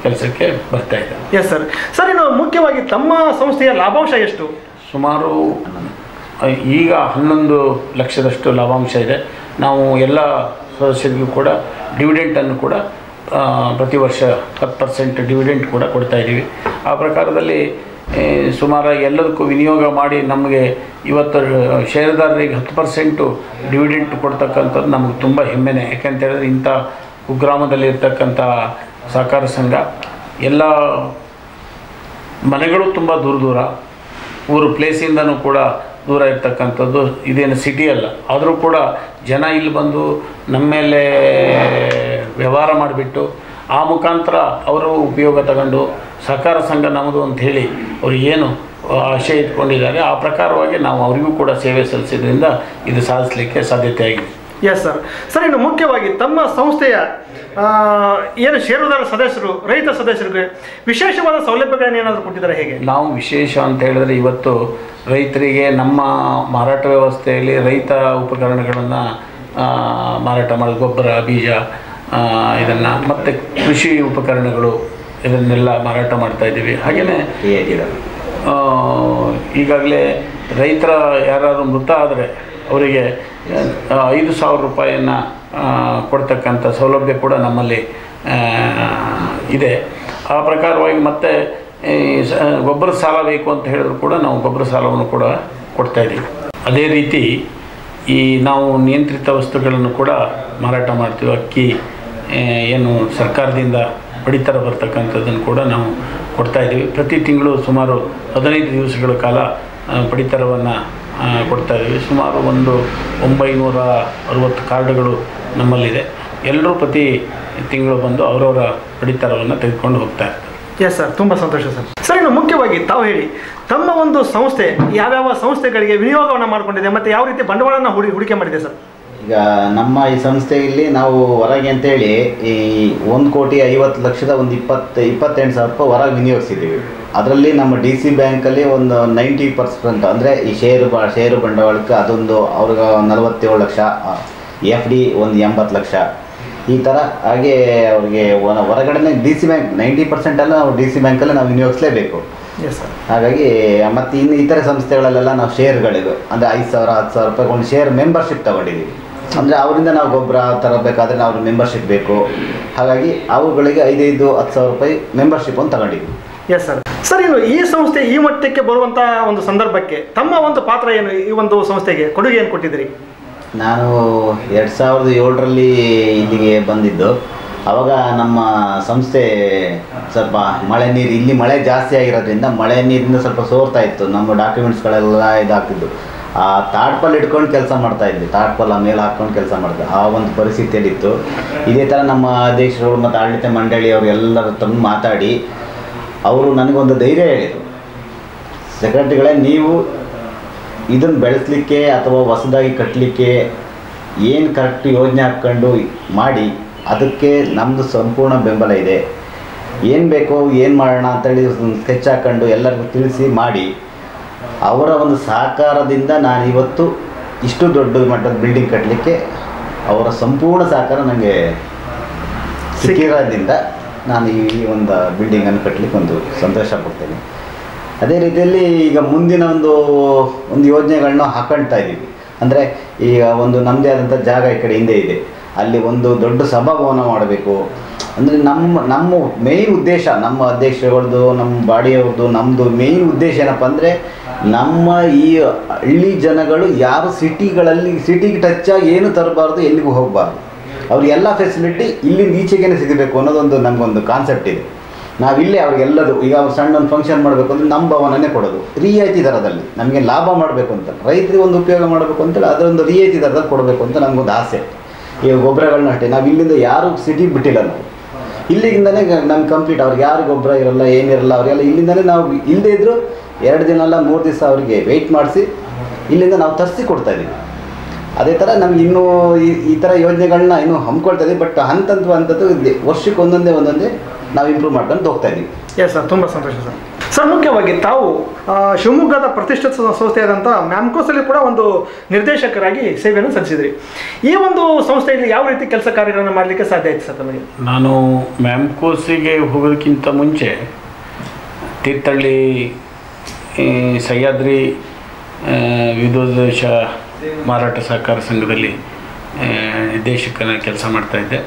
ಕೆಲಸಕ್ಕೆ ಬರ್ತಾ ಇದೆ. Yes sir. ಸರ್, ಇನ್ನು ಮುಖ್ಯವಾಗಿ ತಮ್ಮ ಸಂಸ್ಥೆಯ ಲಾಭಾಂಶ ಎಷ್ಟು? ಸುಮಾರು ಈಗ 11 ಲಕ್ಷದಷ್ಟು ಲಾಭಾಂಶ ಇದೆ. ನಾವು ಎಲ್ಲ ಸದಸ್ಯರಿಗೂ ಕೂಡ ಡಿವಿಡೆಂಟನ್ನು ಕೂಡ ಪ್ರತಿ ವರ್ಷ 10% ಡಿವಿಡೆಂಟ್ ಕೂಡ ಕೊಡ್ತಾ ಇದ್ದೀವಿ. ಆ ಪ್ರಕಾರದಲ್ಲಿ ಸುಮಾರು ಎಲ್ಲದಕ್ಕೂ ವಿನಿಯೋಗ ಮಾಡಿ ನಮಗೆ ಇವತ್ತು ಷೇರುದಾರರಿಗೆ 10% ಡಿವಿಡೆಂಟ್ ಕೊಡ್ತಕ್ಕಂಥದ್ದು ನಮಗೆ ತುಂಬ ಹೆಮ್ಮೆನೆ. ಯಾಕೆಂತ ಹೇಳಿದ್ರೆ ಇಂಥ ಕುಗ್ರಾಮದಲ್ಲಿ ಇರ್ತಕ್ಕಂಥ ಸಹಕಾರ ಸಂಘ ಎಲ್ಲ ಮನೆಗಳು ತುಂಬ ದೂರ ಊರು ಪ್ಲೇಸಿಂದನೂ ಕೂಡ ದೂರ ಇರ್ತಕ್ಕಂಥದ್ದು. ಇದೇನು ಸಿಟಿ ಅಲ್ಲ, ಆದರೂ ಕೂಡ ಜನ ಇಲ್ಲಿ ಬಂದು ನಮ್ಮ ಮೇಲೆ ವ್ಯವಹಾರ ಮಾಡಿಬಿಟ್ಟು ಆ ಮುಖಾಂತರ ಅವರು ಉಪಯೋಗ ತಗೊಂಡು ಸಹಕಾರ ಸಂಘ ನಮ್ಮದು ಅಂತ ಹೇಳಿ ಅವರು ಏನು ಆಶಯ ಇಟ್ಕೊಂಡಿದ್ದಾರೆ ಆ ಪ್ರಕಾರವಾಗಿ ನಾವು ಅವರಿಗೂ ಕೂಡ ಸೇವೆ ಸಲ್ಲಿಸಿದ್ರಿಂದ ಇದು ಸಾಧಿಸಲಿಕ್ಕೆ ಸಾಧ್ಯತೆ ಆಗಿದೆ. Yes sir. ಸರ್, ಇನ್ನು ಮುಖ್ಯವಾಗಿ ತಮ್ಮ ಸಂಸ್ಥೆಯ ಏನು ಷೇರುದಾರ ಸದಸ್ಯರು, ರೈತ ಸದಸ್ಯರಿಗೆ ವಿಶೇಷವಾದ ಸೌಲಭ್ಯಗಳನ್ನು ಏನಾದರೂ ಕೊಟ್ಟಿದ್ದಾರೆ ಹೇಗೆ? ನಾವು ವಿಶೇಷ ಅಂತ ಹೇಳಿದ್ರೆ ಇವತ್ತು ರೈತರಿಗೆ ನಮ್ಮ ಮಾರಾಟ ವ್ಯವಸ್ಥೆಯಲ್ಲಿ ರೈತ ಉಪಕರಣಗಳನ್ನು ಮಾರಾಟ ಮಾಡೋದು, ಗೊಬ್ಬರ, ಬೀಜ, ಇದನ್ನು ಮತ್ತು ಕೃಷಿ ಉಪಕರಣಗಳು ಇದನ್ನೆಲ್ಲ ಮಾರಾಟ ಮಾಡ್ತಾಯಿದ್ದೀವಿ. ಹಾಗೆಯೇ ಈಗಾಗಲೇ ರೈತರ ಯಾರಾದರೂ ಮೃತ ಆದರೆ ಅವರಿಗೆ ₹5,000 ಕೊಡ್ತಕ್ಕಂಥ ಸೌಲಭ್ಯ ಕೂಡ ನಮ್ಮಲ್ಲಿ ಇದೆ. ಆ ಪ್ರಕಾರವಾಗಿ ಮತ್ತು ಗೊಬ್ಬರ ಸಾಲ ಬೇಕು ಅಂತ ಹೇಳಿದ್ರು ಕೂಡ ನಾವು ಗೊಬ್ಬರ ಸಾಲವನ್ನು ಕೂಡ ಕೊಡ್ತಾಯಿದ್ದೀವಿ. ಅದೇ ರೀತಿ ನಾವು ನಿಯಂತ್ರಿತ ವಸ್ತುಗಳನ್ನು ಕೂಡ ಮಾರಾಟ ಮಾಡ್ತೀವಿ. ಅಕ್ಕಿ ಏನು ಸರ್ಕಾರದಿಂದ ಪಡಿತರ ಬರ್ತಕ್ಕಂಥದ್ದನ್ನು ಕೂಡ ನಾವು ಕೊಡ್ತಾಯಿದ್ದೀವಿ. ಪ್ರತಿ ತಿಂಗಳು ಸುಮಾರು 15 ದಿವಸಗಳ ಕಾಲ ಪಡಿತರವನ್ನು ಕೊಡ್ತಾಯಿದ್ದೀವಿ. ಸುಮಾರು 960 ಕಾರ್ಡುಗಳು ನಮ್ಮಲ್ಲಿದೆ. ಎಲ್ಲರೂ ಪ್ರತಿ ತಿಂಗಳು ಬಂದು ಅವರವರ ಪಡಿತರವನ್ನು ತೆಗೆದುಕೊಂಡು ಹೋಗ್ತಾರೆ. ಎಸ್ ಸರ್, ತುಂಬ ಸಂತೋಷ ಸರ್. ಸರ್, ಇನ್ನು ಮುಖ್ಯವಾಗಿ ತಾವು ಹೇಳಿ, ತಮ್ಮ ಒಂದು ಸಂಸ್ಥೆ ಯಾವ್ಯಾವ ಸಂಸ್ಥೆಗಳಿಗೆ ವಿನಿಯೋಗವನ್ನು ಮಾಡಿಕೊಂಡಿದೆ ಮತ್ತು ಯಾವ ರೀತಿ ಬಂಡವಾಳನ ಹೂಡಿಕೆ ಮಾಡಿದೆ ಸರ್? ಈಗ ನಮ್ಮ ಈ ಸಂಸ್ಥೆಯಲ್ಲಿ ನಾವು ಹೊರಗೆ ಅಂತೇಳಿ ಈ 1,50,00,000 ಒಂದು 28,000 ಹೊರಗೆ ವಿನಿಯೋಗಿಸಿದ್ದೀವಿ. ಅದರಲ್ಲಿ ನಮ್ಮ DC ಬ್ಯಾಂಕಲ್ಲಿ ಒಂದು 90% ಅಂದರೆ ಈ ಷೇರು ಬಂಡವಾಳಕ್ಕೆ ಅದೊಂದು ಅವ್ರಿಗೆ 47 ಲಕ್ಷ, FD ಒಂದು 80 ಲಕ್ಷ, ಈ ಥರ. ಹಾಗೆ ಅವ್ರಿಗೆ ಹೊರಗಡೆ DC ಬ್ಯಾಂಕ್ 90% ಎಲ್ಲ ನಾವು DC ಬ್ಯಾಂಕಲ್ಲಿ ನಾವು ವಿನಿಯೋಗಿಸಲೇಬೇಕು. ಹಾಗಾಗಿ ಮತ್ತು ಇನ್ನು ಇತರೆ ಸಂಸ್ಥೆಗಳಲ್ಲೆಲ್ಲ ನಾವು ಷೇರ್ಗಳಿಗೂ ಅಂದರೆ 5,000 10,000 ಒಂದು ಶೇರ್ ಮೆಂಬರ್ಶಿಪ್ ತೊಗೊಂಡಿದ್ದೀವಿ. ಅಂದರೆ ಅವರಿಂದ ನಾವು ಗೊಬ್ಬರ ತರಬೇಕಾದ್ರೆ ನಾವು ಮೆಂಬರ್ಶಿಪ್ ಬೇಕು. ಹಾಗಾಗಿ ಅವುಗಳಿಗೆ 5,000 10,000 ಮೆಂಬರ್ಶಿಪ್ ಒಂದು ತಗೊಂಡಿದ್ವಿ. Yes sir. ಸರ್, ಇನ್ನು ಈ ಸಂಸ್ಥೆ ಈ ಮಟ್ಟಕ್ಕೆ ಬರುವಂಥ ಒಂದು ಸಂದರ್ಭಕ್ಕೆ ತಮ್ಮ ಒಂದು ಪಾತ್ರ ಏನು? ಈ ಒಂದು ಸಂಸ್ಥೆಗೆ ಕೊಡುಗೆ ಏನು ಕೊಟ್ಟಿದ್ದೀರಿ? ನಾನು 2007ರಲ್ಲಿ ಇಲ್ಲಿಗೆ ಬಂದಿದ್ದು. ಆವಾಗ ನಮ್ಮ ಸಂಸ್ಥೆ ಸ್ವಲ್ಪ ಮಳೆ ನೀರು, ಇಲ್ಲಿ ಮಳೆ ಜಾಸ್ತಿ ಆಗಿರೋದ್ರಿಂದ ಮಳೆ ನೀರಿಂದ ಸ್ವಲ್ಪ ಸೋರ್ತಾ ಇತ್ತು. ನಮ್ಮ ಡಾಕ್ಯುಮೆಂಟ್ಸ್ಗಳೆಲ್ಲ ಇದಾಗ್ತಿದ್ದು. ಆ ತಾಡ್ಪಲ್ ಇಟ್ಕೊಂಡು ಕೆಲಸ ಮಾಡ್ತಾಯಿದ್ವಿ, ತಾಡ್ಪಲ್ಲ ಮೇಲೆ ಹಾಕ್ಕೊಂಡು ಕೆಲಸ ಮಾಡ್ತಾ ಆ ಒಂದು ಪರಿಸ್ಥಿತಿಯಲ್ಲಿತ್ತು. ಇದೇ ಥರ ನಮ್ಮ ಅಧ್ಯಕ್ಷರು ಮತ್ತು ಆಡಳಿತ ಮಂಡಳಿಯವರು ಎಲ್ಲರ ತಂದು ಮಾತಾಡಿ ಅವರು ನನಗೊಂದು ಧೈರ್ಯ ಹೇಳಿದರು, ಸೆಕ್ರೆಟರಿಗಳೇ, ನೀವು ಇದನ್ನು ಬೆಳೆಸಲಿಕ್ಕೆ ಅಥವಾ ಹೊಸದಾಗಿ ಕಟ್ಟಲಿಕ್ಕೆ ಏನು ಕರೆಕ್ಟ್ ಯೋಜನೆ ಹಾಕ್ಕೊಂಡು ಮಾಡಿ, ಅದಕ್ಕೆ ನಮ್ಮದು ಸಂಪೂರ್ಣ ಬೆಂಬಲ ಇದೆ. ಏನು ಬೇಕೋ ಏನು ಮಾಡೋಣ ಅಂತೇಳಿ ಸ್ಕೆಚ್ ಹಾಕ್ಕೊಂಡು ಎಲ್ಲರಿಗೂ ತಿಳಿಸಿ ಮಾಡಿ, ಅವರ ಒಂದು ಸಹಕಾರದಿಂದ ನಾನು ಇವತ್ತು ಇಷ್ಟು ದೊಡ್ಡ ಮಟ್ಟದ ಬಿಲ್ಡಿಂಗ್ ಕಟ್ಟಲಿಕ್ಕೆ ಅವರ ಸಂಪೂರ್ಣ ಸಹಕಾರ ನನಗೆ ಸಿಕ್ಕಿರೋದ್ರಿಂದ ನಾನು ಈ ಒಂದು ಬಿಲ್ಡಿಂಗನ್ನು ಕಟ್ಟಲಿಕ್ಕೆ ಒಂದು ಸಂತೋಷ ಪಡ್ತೇನೆ. ಅದೇ ರೀತಿಯಲ್ಲಿ ಈಗ ಮುಂದಿನ ಒಂದು ಯೋಜನೆಗಳನ್ನ ಹಾಕೊಳ್ತಾ ಇದ್ದೀವಿ. ಅಂದರೆ ಈಗ ಒಂದು ನಮ್ಮದೇ ಆದಂಥ ಜಾಗ ಈ ಕಡೆ ಹಿಂದೆ ಇದೆ, ಅಲ್ಲಿ ಒಂದು ದೊಡ್ಡ ಸಭಾಭವನ ಮಾಡಬೇಕು. ಅಂದರೆ ನಮ್ಮ ಮೇಯ್ನ್ ಉದ್ದೇಶ, ನಮ್ಮ ಅಧ್ಯಕ್ಷರುಗಳದ್ದು, ನಮ್ಮ ಬಾಡಿಯವ್ರದ್ದು, ನಮ್ಮದು ಮೇಯ್ನ್ ಉದ್ದೇಶ ಏನಪ್ಪ ಅಂದರೆ, ನಮ್ಮ ಈ ಹಳ್ಳಿ ಜನಗಳು ಯಾರು ಸಿಟಿಗೆ ಟಚ್ ಆಗಿ ಏನು ತರಬಾರ್ದು, ಎಲ್ಲಿಗೂ ಹೋಗಬಾರ್ದು, ಅವ್ರಿಗೆಲ್ಲ ಫೆಸಿಲಿಟಿ ಇಲ್ಲಿಂದ ಈಚೆಗೇನೆ ಸಿಗಬೇಕು ಅನ್ನೋದೊಂದು ನಮಗೊಂದು ಕಾನ್ಸೆಪ್ಟ್ ಇದೆ. ನಾವಿಲ್ಲೇ ಅವ್ರಿಗೆಲ್ಲದು, ಈಗ ಅವ್ರು ಸಣ್ಣ ಒಂದು ಫಂಕ್ಷನ್ ಮಾಡಬೇಕು ಅಂದರೆ ನಮ್ಮ ಭವನನೇ ಕೊಡೋದು ರಿಯಾಯಿತಿ ದರದಲ್ಲಿ. ನಮಗೆ ಲಾಭ ಮಾಡಬೇಕು ಅಂತ, ರೈತರಿಗೆ ಒಂದು ಉಪಯೋಗ ಮಾಡಬೇಕು ಅಂತೇಳಿ ಅದರೊಂದು ರಿಯಾಯಿತಿ ದರದಲ್ಲಿ ಕೊಡಬೇಕು ಅಂತ ನಮಗೊಂದು ಆಸೆ. ಈಗ ಗೊಬ್ಬರಗಳನ್ನ ಅಷ್ಟೇ, ನಾವು ಇಲ್ಲಿಂದ ಯಾರು ಸಿಟಿಗೆ ಬಿಟ್ಟಿಲ್ಲ, ನಾವು ಇಲ್ಲಿಂದನೇ ನಮ್ಗೆ ಕಂಪ್ಲೀಟ್. ಅವ್ರಿಗೆ ಯಾರು ಗೊಬ್ಬರ ಇರಲ್ಲ, ಏನಿರಲ್ಲ, ಅವರಿಗೆಲ್ಲ ಇಲ್ಲಿಂದನೇ ನಾವು ಇಲ್ಲದೇ ಇದ್ದರೂ 2 ದಿನ ಅಲ್ಲ 3 ದಿವಸ ಅವರಿಗೆ ವೆಯ್ಟ್ ಮಾಡಿಸಿ ಇಲ್ಲಿಂದ ನಾವು ತರಿಸಿ ಕೊಡ್ತಾಯಿದ್ದೀವಿ. ಅದೇ ಥರ ನಮ್ಗೆ ಇನ್ನೂ ಈ ಥರ ಯೋಜನೆಗಳನ್ನ ಇನ್ನೂ ಹಮ್ಮಿಕೊಳ್ತಾ ಇದ್ದೀವಿ. ಬಟ್ ಹಂತದ್ದು ವರ್ಷಕ್ಕೆ ಒಂದೊಂದೇ ನಾವು ಇಂಪ್ರೂವ್ ಮಾಡ್ಕೊಂಡು ಹೋಗ್ತಾ ಇದ್ದೀವಿ. ಎಸ್ ಸರ್, ತುಂಬ ಸಂತೋಷ ಸರ್. ಸರ್, ಮುಖ್ಯವಾಗಿ ತಾವು ಶಿವಮೊಗ್ಗದ ಪ್ರತಿಷ್ಠಿತ ಸಂಸ್ಥೆಯಾದಂಥ ಮ್ಯಾಮ್ಕೋಸಲ್ಲಿ ಕೂಡ ಒಂದು ನಿರ್ದೇಶಕರಾಗಿ ಸೇವೆಯನ್ನು ಸಲ್ಲಿಸಿದ್ರಿ. ಈ ಒಂದು ಸಂಸ್ಥೆಯಲ್ಲಿ ಯಾವ ರೀತಿ ಕೆಲಸ ಕಾರ್ಯಗಳನ್ನು ಮಾಡಲಿಕ್ಕೆ ಸಾಧ್ಯ ಆಯಿತು ಸರ್ ತಮಗೆ? ನಾನು ಮ್ಯಾಮ್ಕೋಸಿಗೆ ಹೋಗೋದಕ್ಕಿಂತ ಮುಂಚೆ ತೀರ್ಥಹಳ್ಳಿ ಸಹ್ಯಾದ್ರಿ ವಿವಿಧೋದ್ದೇಶ ಮಾರಾಟ ಸಹಕಾರ ಸಂಘದಲ್ಲಿ ನಿರ್ದೇಶಕನ ಕೆಲಸ ಮಾಡ್ತಾಯಿದ್ದೆ.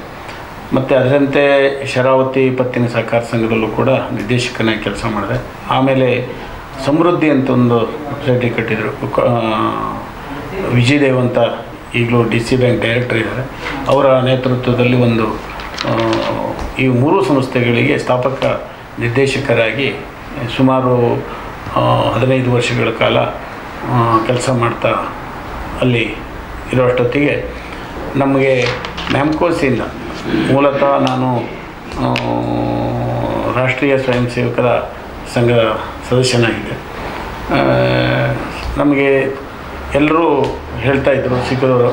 ಮತ್ತು ಅದರಂತೆ ಶರಾವತಿ ಪತ್ತಿನ ಸಹಕಾರ ಸಂಘದಲ್ಲೂ ಕೂಡ ನಿರ್ದೇಶಕನ ಕೆಲಸ ಮಾಡಿದೆ. ಆಮೇಲೆ ಸಮೃದ್ಧಿ ಅಂತ ಒಂದು ಸೊಸೈಟಿ ಕಟ್ಟಿದರು, ವಿಜಯದೇವ್ ಅಂತ, ಈಗಲೂ DC ಬ್ಯಾಂಕ್ ಡೈರೆಕ್ಟರ್ ಇದ್ದಾರೆ. ಅವರ ನೇತೃತ್ವದಲ್ಲಿ ಈ 3 ಸಂಸ್ಥೆಗಳಿಗೆ ಸ್ಥಾಪಕ ನಿರ್ದೇಶಕರಾಗಿ ಸುಮಾರು 15 ವರ್ಷಗಳ ಕಾಲ ಕೆಲಸ ಮಾಡ್ತಾ ಅಲ್ಲಿ ಇರೋಷ್ಟೊತ್ತಿಗೆ ನಮಗೆ ಮ್ಯಾಮ್ಕೋಸಿಂದ ಮೂಲತಃ ನಾನು ರಾಷ್ಟ್ರೀಯ ಸ್ವಯಂ ಸೇವಕರ ಸಂಘ ಸದಸ್ಯನಾಗಿದ್ದೆ. ನಮಗೆ ಎಲ್ಲರೂ ಹೇಳ್ತಾಯಿದ್ರು ಸಿಕ್ಕದವರು,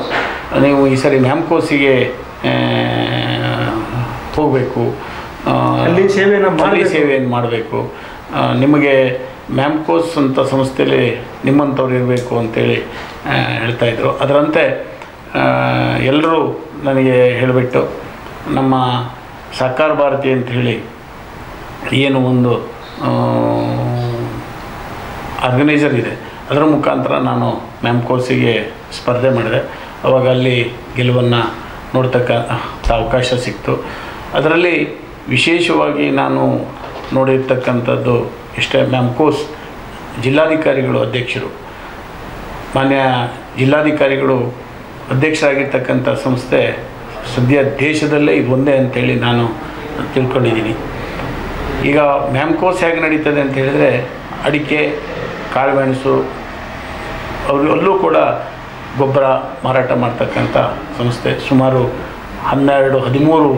ನೀವು ಈ ಸರಿ ಮ್ಯಾಮ್ಕೋಸಿಗೆ ಹೋಗಬೇಕು, ಅಲ್ಲಿ ಸೇವೆಯನ್ನು ಮಾಡಬೇಕು, ನಿಮಗೆ ಮ್ಯಾಮ್ಕೋಸ್ ಅಂತ ಸಂಸ್ಥೆಯಲ್ಲಿ ನಿಮ್ಮಂಥವ್ರು ಇರಬೇಕು ಅಂತೇಳಿ ಹೇಳ್ತಾಯಿದ್ರು. ಅದರಂತೆ ಎಲ್ಲರೂ ನನಗೆ ಹೇಳಿಬಿಟ್ಟು ನಮ್ಮ ಸಹಕಾರ ಭಾರತಿ ಅಂಥೇಳಿ ಏನು ಒಂದು ಆರ್ಗನೈಸರ್ ಇದೆ, ಅದರ ಮುಖಾಂತರ ನಾನು ಮ್ಯಾಮ್ಕೋಸಿಗೆ ಸ್ಪರ್ಧೆ ಮಾಡಿದೆ. ಆವಾಗ ಅಲ್ಲಿ ಗೆಲುವನ್ನು ನೋಡ್ತಕ್ಕ ಅವಕಾಶ ಸಿಕ್ತು. ಅದರಲ್ಲಿ ವಿಶೇಷವಾಗಿ ನಾನು ನೋಡಿರ್ತಕ್ಕಂಥದ್ದು ಇಷ್ಟೇ, ಮ್ಯಾಮ್ಕೋಸ್ ಜಿಲ್ಲಾಧಿಕಾರಿಗಳು ಅಧ್ಯಕ್ಷರು, ಮಾನ್ಯ ಜಿಲ್ಲಾಧಿಕಾರಿಗಳು ಅಧ್ಯಕ್ಷರಾಗಿರ್ತಕ್ಕಂಥ ಸಂಸ್ಥೆ ಸದ್ಯ ದೇಶದಲ್ಲೇ ಇದು ಒಂದೇ ಅಂಥೇಳಿ ನಾನು ತಿಳ್ಕೊಂಡಿದ್ದೀನಿ. ಈಗ ಮ್ಯಾಮ್ಕೋಸ್ ಹೇಗೆ ನಡೀತದೆ ಅಂತ ಹೇಳಿದರೆ, ಅಡಿಕೆ, ಕಾಳುಮೆಣಸು ಅಲ್ಲೂ ಕೂಡ ಗೊಬ್ಬರ ಮಾರಾಟ ಮಾಡ್ತಕ್ಕಂಥ ಸಂಸ್ಥೆ. ಸುಮಾರು 12-13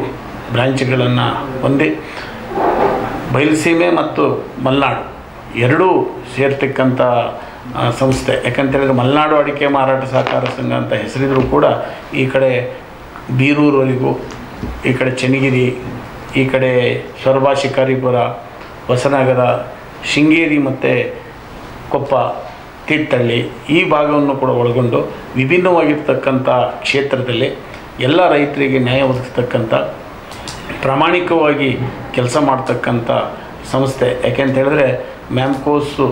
ಬ್ರ್ಯಾಂಚ್ಗಳನ್ನು ಹೊಂದಿ ಬಯಲುಸೀಮೆ ಮತ್ತು ಮಲೆನಾಡು ಎರಡೂ ಸೇರ್ತಕ್ಕಂಥ ಸಂಸ್ಥೆ. ಯಾಕಂತೇಳಿದರೆ ಮಲೆನಾಡು ಅಡಿಕೆ ಮಾರಾಟ ಸಹಕಾರ ಸಂಘ ಅಂತ ಹೆಸರಿದ್ರೂ ಕೂಡ ಈ ಕಡೆ ಬೀರೂರವರೆಗೂ, ಈ ಕಡೆ ಚೆನ್ನಗಿರಿ, ಈ ಕಡೆ ಸೊರಬ, ಶಿಕಾರಿಪುರ, ಹೊಸನಗರ, ಶೃಂಗೇರಿ ಮತ್ತು ಕೊಪ್ಪ, ತೀರ್ಥಹಳ್ಳಿ ಈ ಭಾಗವನ್ನು ಕೂಡ ಒಳಗೊಂಡು ವಿಭಿನ್ನವಾಗಿರ್ತಕ್ಕಂಥ ಕ್ಷೇತ್ರದಲ್ಲಿ ಎಲ್ಲ ರೈತರಿಗೆ ನ್ಯಾಯ ಒದಗಿಸ್ತಕ್ಕಂಥ ಪ್ರಾಮಾಣಿಕವಾಗಿ ಕೆಲಸ ಮಾಡ್ತಕ್ಕಂಥ ಸಂಸ್ಥೆ. ಯಾಕೆಂತ ಹೇಳಿದ್ರೆ ಮ್ಯಾಮ್ಕೋಸು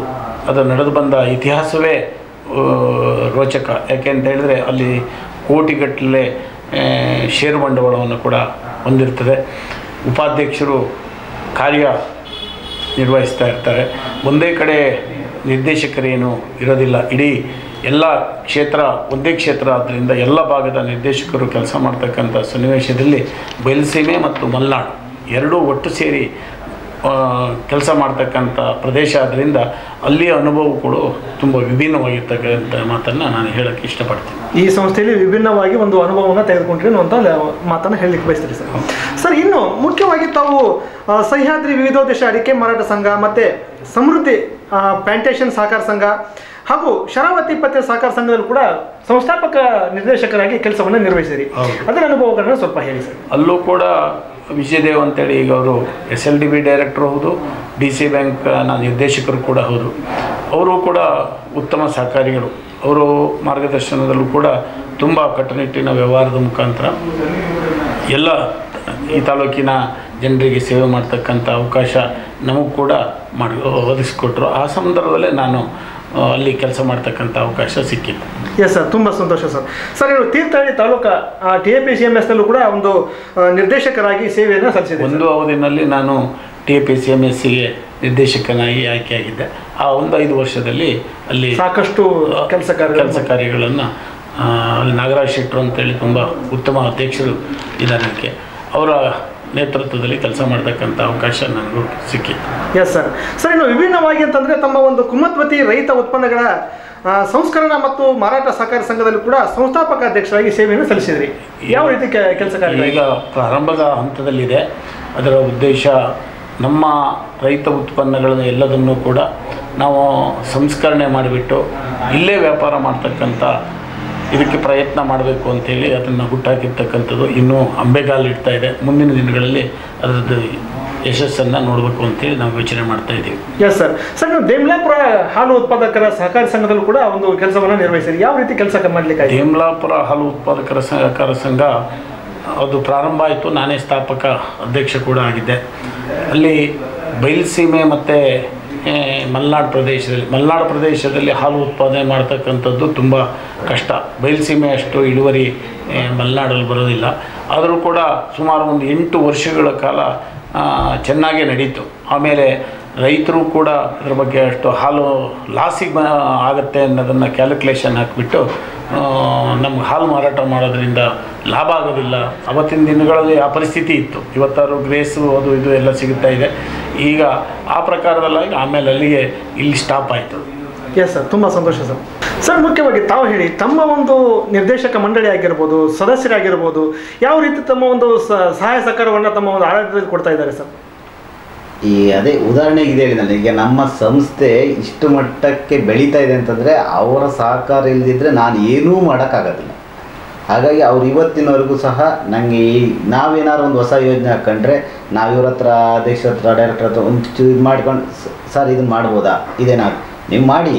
ಅದು ನಡೆದು ಬಂದ ಇತಿಹಾಸವೇ ರೋಚಕ. ಯಾಕೆಂತ ಹೇಳಿದ್ರೆ ಅಲ್ಲಿ ಕೋಟಿಗಟ್ಟಲೆ ಷೇರು ಬಂಡವಾಳವನ್ನು ಕೂಡ ಹೊಂದಿರ್ತದೆ. ಉಪಾಧ್ಯಕ್ಷರು ಕಾರ್ಯ ನಿರ್ವಹಿಸ್ತಾ ಇರ್ತಾರೆ. ಒಂದೇ ಕಡೆ ನಿರ್ದೇಶಕರೇನು ಇರೋದಿಲ್ಲ. ಇಡೀ ಎಲ್ಲ ಕ್ಷೇತ್ರ ಒಂದೇ ಕ್ಷೇತ್ರ ಆದ್ದರಿಂದ ಎಲ್ಲ ಭಾಗದ ನಿರ್ದೇಶಕರು ಕೆಲಸ ಮಾಡ್ತಕ್ಕಂಥ ಸನ್ನಿವೇಶದಲ್ಲಿ ಬಯಲುಸೀಮೆ ಮತ್ತು ಮಲೆನಾಡು ಎರಡೂ ಒಟ್ಟು ಸೇರಿ ಕೆಲಸ ಮಾಡ್ತಕ್ಕಂಥ ಪ್ರದೇಶ ಆದ್ದರಿಂದ ಅಲ್ಲಿಯ ಅನುಭವಗಳು ತುಂಬ ವಿಭಿನ್ನವಾಗಿರ್ತಕ್ಕಂಥ ಮಾತನ್ನು ನಾನು ಹೇಳೋಕ್ಕೆ ಇಷ್ಟಪಡ್ತೀನಿ. ಈ ಸಂಸ್ಥೆಯಲ್ಲಿ ವಿಭಿನ್ನವಾಗಿ ಒಂದು ಅನುಭವವನ್ನು ತೆಗೆದುಕೊಂಡ್ರಿ ಅನ್ನುವಂಥ ಮಾತನ್ನು ಹೇಳಲಿಕ್ಕೆ ಬಯಸ್ತೀರಿ ಸರ್. ಸರ್, ಇನ್ನು ಮುಖ್ಯವಾಗಿ ತಾವು ಸಹ್ಯಾದ್ರಿ ವಿವಿಧೋದ್ದೇಶ ಅಡಿಕೆ ಮಾರಾಟ ಸಂಘ ಮತ್ತು ಸಮೃದ್ಧಿ ಪ್ಲಾಂಟೇಶನ್ ಸಹಕಾರ ಸಂಘ ಹಾಗೂ ಶರಾವತಿ ಪತ್ತೆ ಸಹಕಾರ ಸಂಘದಲ್ಲಿ ಕೂಡ ಸಂಸ್ಥಾಪಕ ನಿರ್ದೇಶಕರಾಗಿ ಕೆಲಸವನ್ನು ನಿರ್ವಹಿಸಿರಿ. ಅದರ ಅನುಭವಗಳನ್ನು ಸ್ವಲ್ಪ ಹೇಳಿ ಸರ್. ಅಲ್ಲೂ ಕೂಡ ವಿಜಯದೇವ್ ಅಂತೇಳಿ ಈಗ ಅವರು SLDB ಡೈರೆಕ್ಟರ್ ಹೌದು, DC ಬ್ಯಾಂಕ್ನ ನಿರ್ದೇಶಕರು ಕೂಡ ಹೌದು. ಅವರು ಕೂಡ ಉತ್ತಮ ಸಹಕಾರಿಗಳು. ಅವರು ಮಾರ್ಗದರ್ಶನದಲ್ಲೂ ಕೂಡ ತುಂಬ ಕಟ್ಟುನಿಟ್ಟಿನ ವ್ಯವಹಾರದ ಮುಖಾಂತರ ಎಲ್ಲ ಈ ತಾಲೂಕಿನ ಜನರಿಗೆ ಸೇವೆ ಮಾಡ್ತಕ್ಕಂಥ ಅವಕಾಶ ನಮಗೂ ಕೂಡ ಒದಗಿಸ್ಕೊಟ್ರು. ಆ ಸಂದರ್ಭದಲ್ಲೇ ನಾನು ಅಲ್ಲಿ ಕೆಲಸ ಮಾಡ್ತಕ್ಕಂಥ ಅವಕಾಶ ಸಿಕ್ಕಿತ್ತು. ಎಸ್ ಸರ್, ತುಂಬ ಸಂತೋಷ ಸರ್. ಸರ್, ನೀವು ತೀರ್ಥಹಳ್ಳಿ ತಾಲೂಕು TAPCMSನಲ್ಲೂ ಕೂಡ ಒಂದು ನಿರ್ದೇಶಕರಾಗಿ ಸೇವೆಯನ್ನು ಸಲ್ಲಿಸಿದೆ. ಒಂದು ಅವಧಿನಲ್ಲಿ ನಾನು TAPCMSಗೆ ನಿರ್ದೇಶಕನಾಗಿ ಆಯ್ಕೆಯಾಗಿದ್ದೆ. ಆ 5 ವರ್ಷದಲ್ಲಿ ಅಲ್ಲಿ ಸಾಕಷ್ಟು ಕೆಲಸ ಕಾರ್ಯಗಳನ್ನು ಅಲ್ಲಿ ನಾಗರಾಜ್ ಶೆಟ್ಟರು ಅಂತೇಳಿ ತುಂಬ ಉತ್ತಮ ಅಧ್ಯಕ್ಷರು ಇದ್ದಾರೆ. ಅದಕ್ಕೆ ಅವರ ನೇತೃತ್ವದಲ್ಲಿ ಕೆಲಸ ಮಾಡ್ತಕ್ಕಂಥ ಅವಕಾಶ ನನಗೂ ಸಿಕ್ಕಿತ್ತು. Yes sir. ಸರ್, ಇನ್ನು ವಿಭಿನ್ನವಾಗಿ ಅಂತಂದರೆ ತಮ್ಮ ಒಂದು ಕುಮದ್ವತಿ ರೈತ ಉತ್ಪನ್ನಗಳ ಸಂಸ್ಕರಣಾ ಮತ್ತು ಮಾರಾಟ ಸಹಕಾರಿ ಸಂಘದಲ್ಲಿ ಕೂಡ ಸಂಸ್ಥಾಪಕ ಅಧ್ಯಕ್ಷರಾಗಿ ಸೇವೆಯನ್ನು ಸಲ್ಲಿಸಿದ್ರಿ. ಯಾವ ರೀತಿ ಕೆಲಸ ಕಾರ್ಯ ಈಗ ಪ್ರಾರಂಭದ ಹಂತದಲ್ಲಿದೆ. ಅದರ ಉದ್ದೇಶ ನಮ್ಮ ರೈತ ಉತ್ಪನ್ನಗಳನ್ನು ಎಲ್ಲದನ್ನೂ ಕೂಡ ನಾವು ಸಂಸ್ಕರಣೆ ಮಾಡಿಬಿಟ್ಟು ಇಲ್ಲೇ ವ್ಯಾಪಾರ ಮಾಡ್ತಕ್ಕಂಥ ಇದಕ್ಕೆ ಪ್ರಯತ್ನ ಮಾಡಬೇಕು ಅಂಥೇಳಿ ಅದನ್ನು ಹುಟ್ಟಾಕಿರ್ತಕ್ಕಂಥದ್ದು. ಇನ್ನೂ ಅಂಬೆಗಾಲಿಡ್ತಾ ಇದೆ. ಮುಂದಿನ ದಿನಗಳಲ್ಲಿ ಅದರದ್ದು ಯಶಸ್ಸನ್ನು ನೋಡಬೇಕು ಅಂತೇಳಿ ನಾವು ಯೋಚನೆ ಮಾಡ್ತಾ ಇದ್ದೀವಿ. Yes sir. ಸರ್, ನೀವು ದೇಮ್ಲಾಪುರ ಹಾಲು ಉತ್ಪಾದಕರ ಸಹಕಾರಿ ಸಂಘದಲ್ಲೂ ಕೂಡ ಒಂದು ಕೆಲಸವನ್ನು ನಿರ್ವಹಿಸಿರಿ. ಯಾವ ರೀತಿ ಕೆಲಸ ಮಾಡಲಿಕ್ಕೆ? ದೇಮ್ಲಾಪುರ ಹಾಲು ಉತ್ಪಾದಕರ ಸಹಕಾರ ಸಂಘ ಅದು ಪ್ರಾರಂಭ ಆಯಿತು. ನಾನೇ ಸ್ಥಾಪಕ ಅಧ್ಯಕ್ಷ ಕೂಡ ಆಗಿದ್ದೆ. ಅಲ್ಲಿ ಬಯಲುಸೀಮೆ ಮತ್ತು ಮಲೆನಾಡು ಪ್ರದೇಶದಲ್ಲಿ ಹಾಲು ಉತ್ಪಾದನೆ ಮಾಡ್ತಕ್ಕಂಥದ್ದು ತುಂಬ ಕಷ್ಟ. ಬಯಲುಸೀಮೆ ಅಷ್ಟು ಇಳುವರಿ ಮಲೆನಾಡಲ್ಲಿ ಬರೋದಿಲ್ಲ. ಆದರೂ ಕೂಡ ಸುಮಾರು ಒಂದು 8 ವರ್ಷಗಳ ಕಾಲ ಚೆನ್ನಾಗೇ ನಡೀತು. ಆಮೇಲೆ ರೈತರು ಕೂಡ ಅದರ ಬಗ್ಗೆ ಅಷ್ಟು ಹಾಲು ಲಾಸಿಗೆ ಆಗುತ್ತೆ ಅನ್ನೋದನ್ನು ಕ್ಯಾಲ್ಕುಲೇಷನ್ ಹಾಕಿಬಿಟ್ಟು ನಮ್ಗೆ ಹಾಲು ಮಾರಾಟ ಮಾಡೋದ್ರಿಂದ ಲಾಭ ಆಗೋದಿಲ್ಲ. ಅವತ್ತಿನ ದಿನಗಳಲ್ಲಿ ಆ ಪರಿಸ್ಥಿತಿ ಇತ್ತು. ಇವತ್ತಾರು ಗ್ರೇಸು ಅದು ಇದು ಎಲ್ಲ ಸಿಗುತ್ತಾ ಇದೆ. ಈಗ ಆ ಪ್ರಕಾರದಲ್ಲಿ ಆಮೇಲೆ ಅಲ್ಲಿಗೆ ಇಲ್ಲಿ ಸ್ಟಾಪ್ ಆಯಿತು. ಎಸ್ ಸರ್, ತುಂಬ ಸಂತೋಷ ಸರ್. ಸರ್, ಮುಖ್ಯವಾಗಿ ತಾವು ಹೇಳಿ, ತಮ್ಮ ಒಂದು ನಿರ್ದೇಶಕ ಮಂಡಳಿ ಆಗಿರ್ಬೋದು, ಸದಸ್ಯರಾಗಿರ್ಬೋದು, ಯಾವ ರೀತಿ ತಮ್ಮ ಒಂದು ಸಹಾಯ ಸಹಕಾರವನ್ನು ತಮ್ಮ ಒಂದು ಆಡಳಿತದಲ್ಲಿ ಕೊಡ್ತಾ ಇದ್ದಾರೆ ಸರ್? ಅದೇ ಉದಾಹರಣೆಗೆ ಇದೆ ಹೇಳಿದ್ನಲ್ಲ, ಈಗ ನಮ್ಮ ಸಂಸ್ಥೆ ಇಷ್ಟು ಮಟ್ಟಕ್ಕೆ ಬೆಳೀತಾ ಇದೆ ಅಂತಂದರೆ ಅವರ ಸಹಕಾರ ಇಲ್ಲದಿದ್ದರೆ ನಾನು ಏನೂ ಮಾಡೋಕ್ಕಾಗೋದಿಲ್ಲ. ಹಾಗಾಗಿ ಅವ್ರು ಇವತ್ತಿನವರೆಗೂ ಸಹ ನನಗೆ ನಾವೇನಾದ್ರು ಒಂದು ಹೊಸ ಯೋಜನೆ ಹಾಕ್ಕೊಂಡ್ರೆ ನಾವು ಇವ್ರ ಹತ್ರ ಅಧ್ಯಕ್ಷರ ಹತ್ರ ಡೈರೆಕ್ಟರ್ ಹತ್ರ ಒಂದು ಇದು ಮಾಡ್ಕೊಂಡು ಸರ್ ಇದನ್ನು ಮಾಡ್ಬೋದಾ, ಇದೇನಾ ನೀವು ಮಾಡಿ,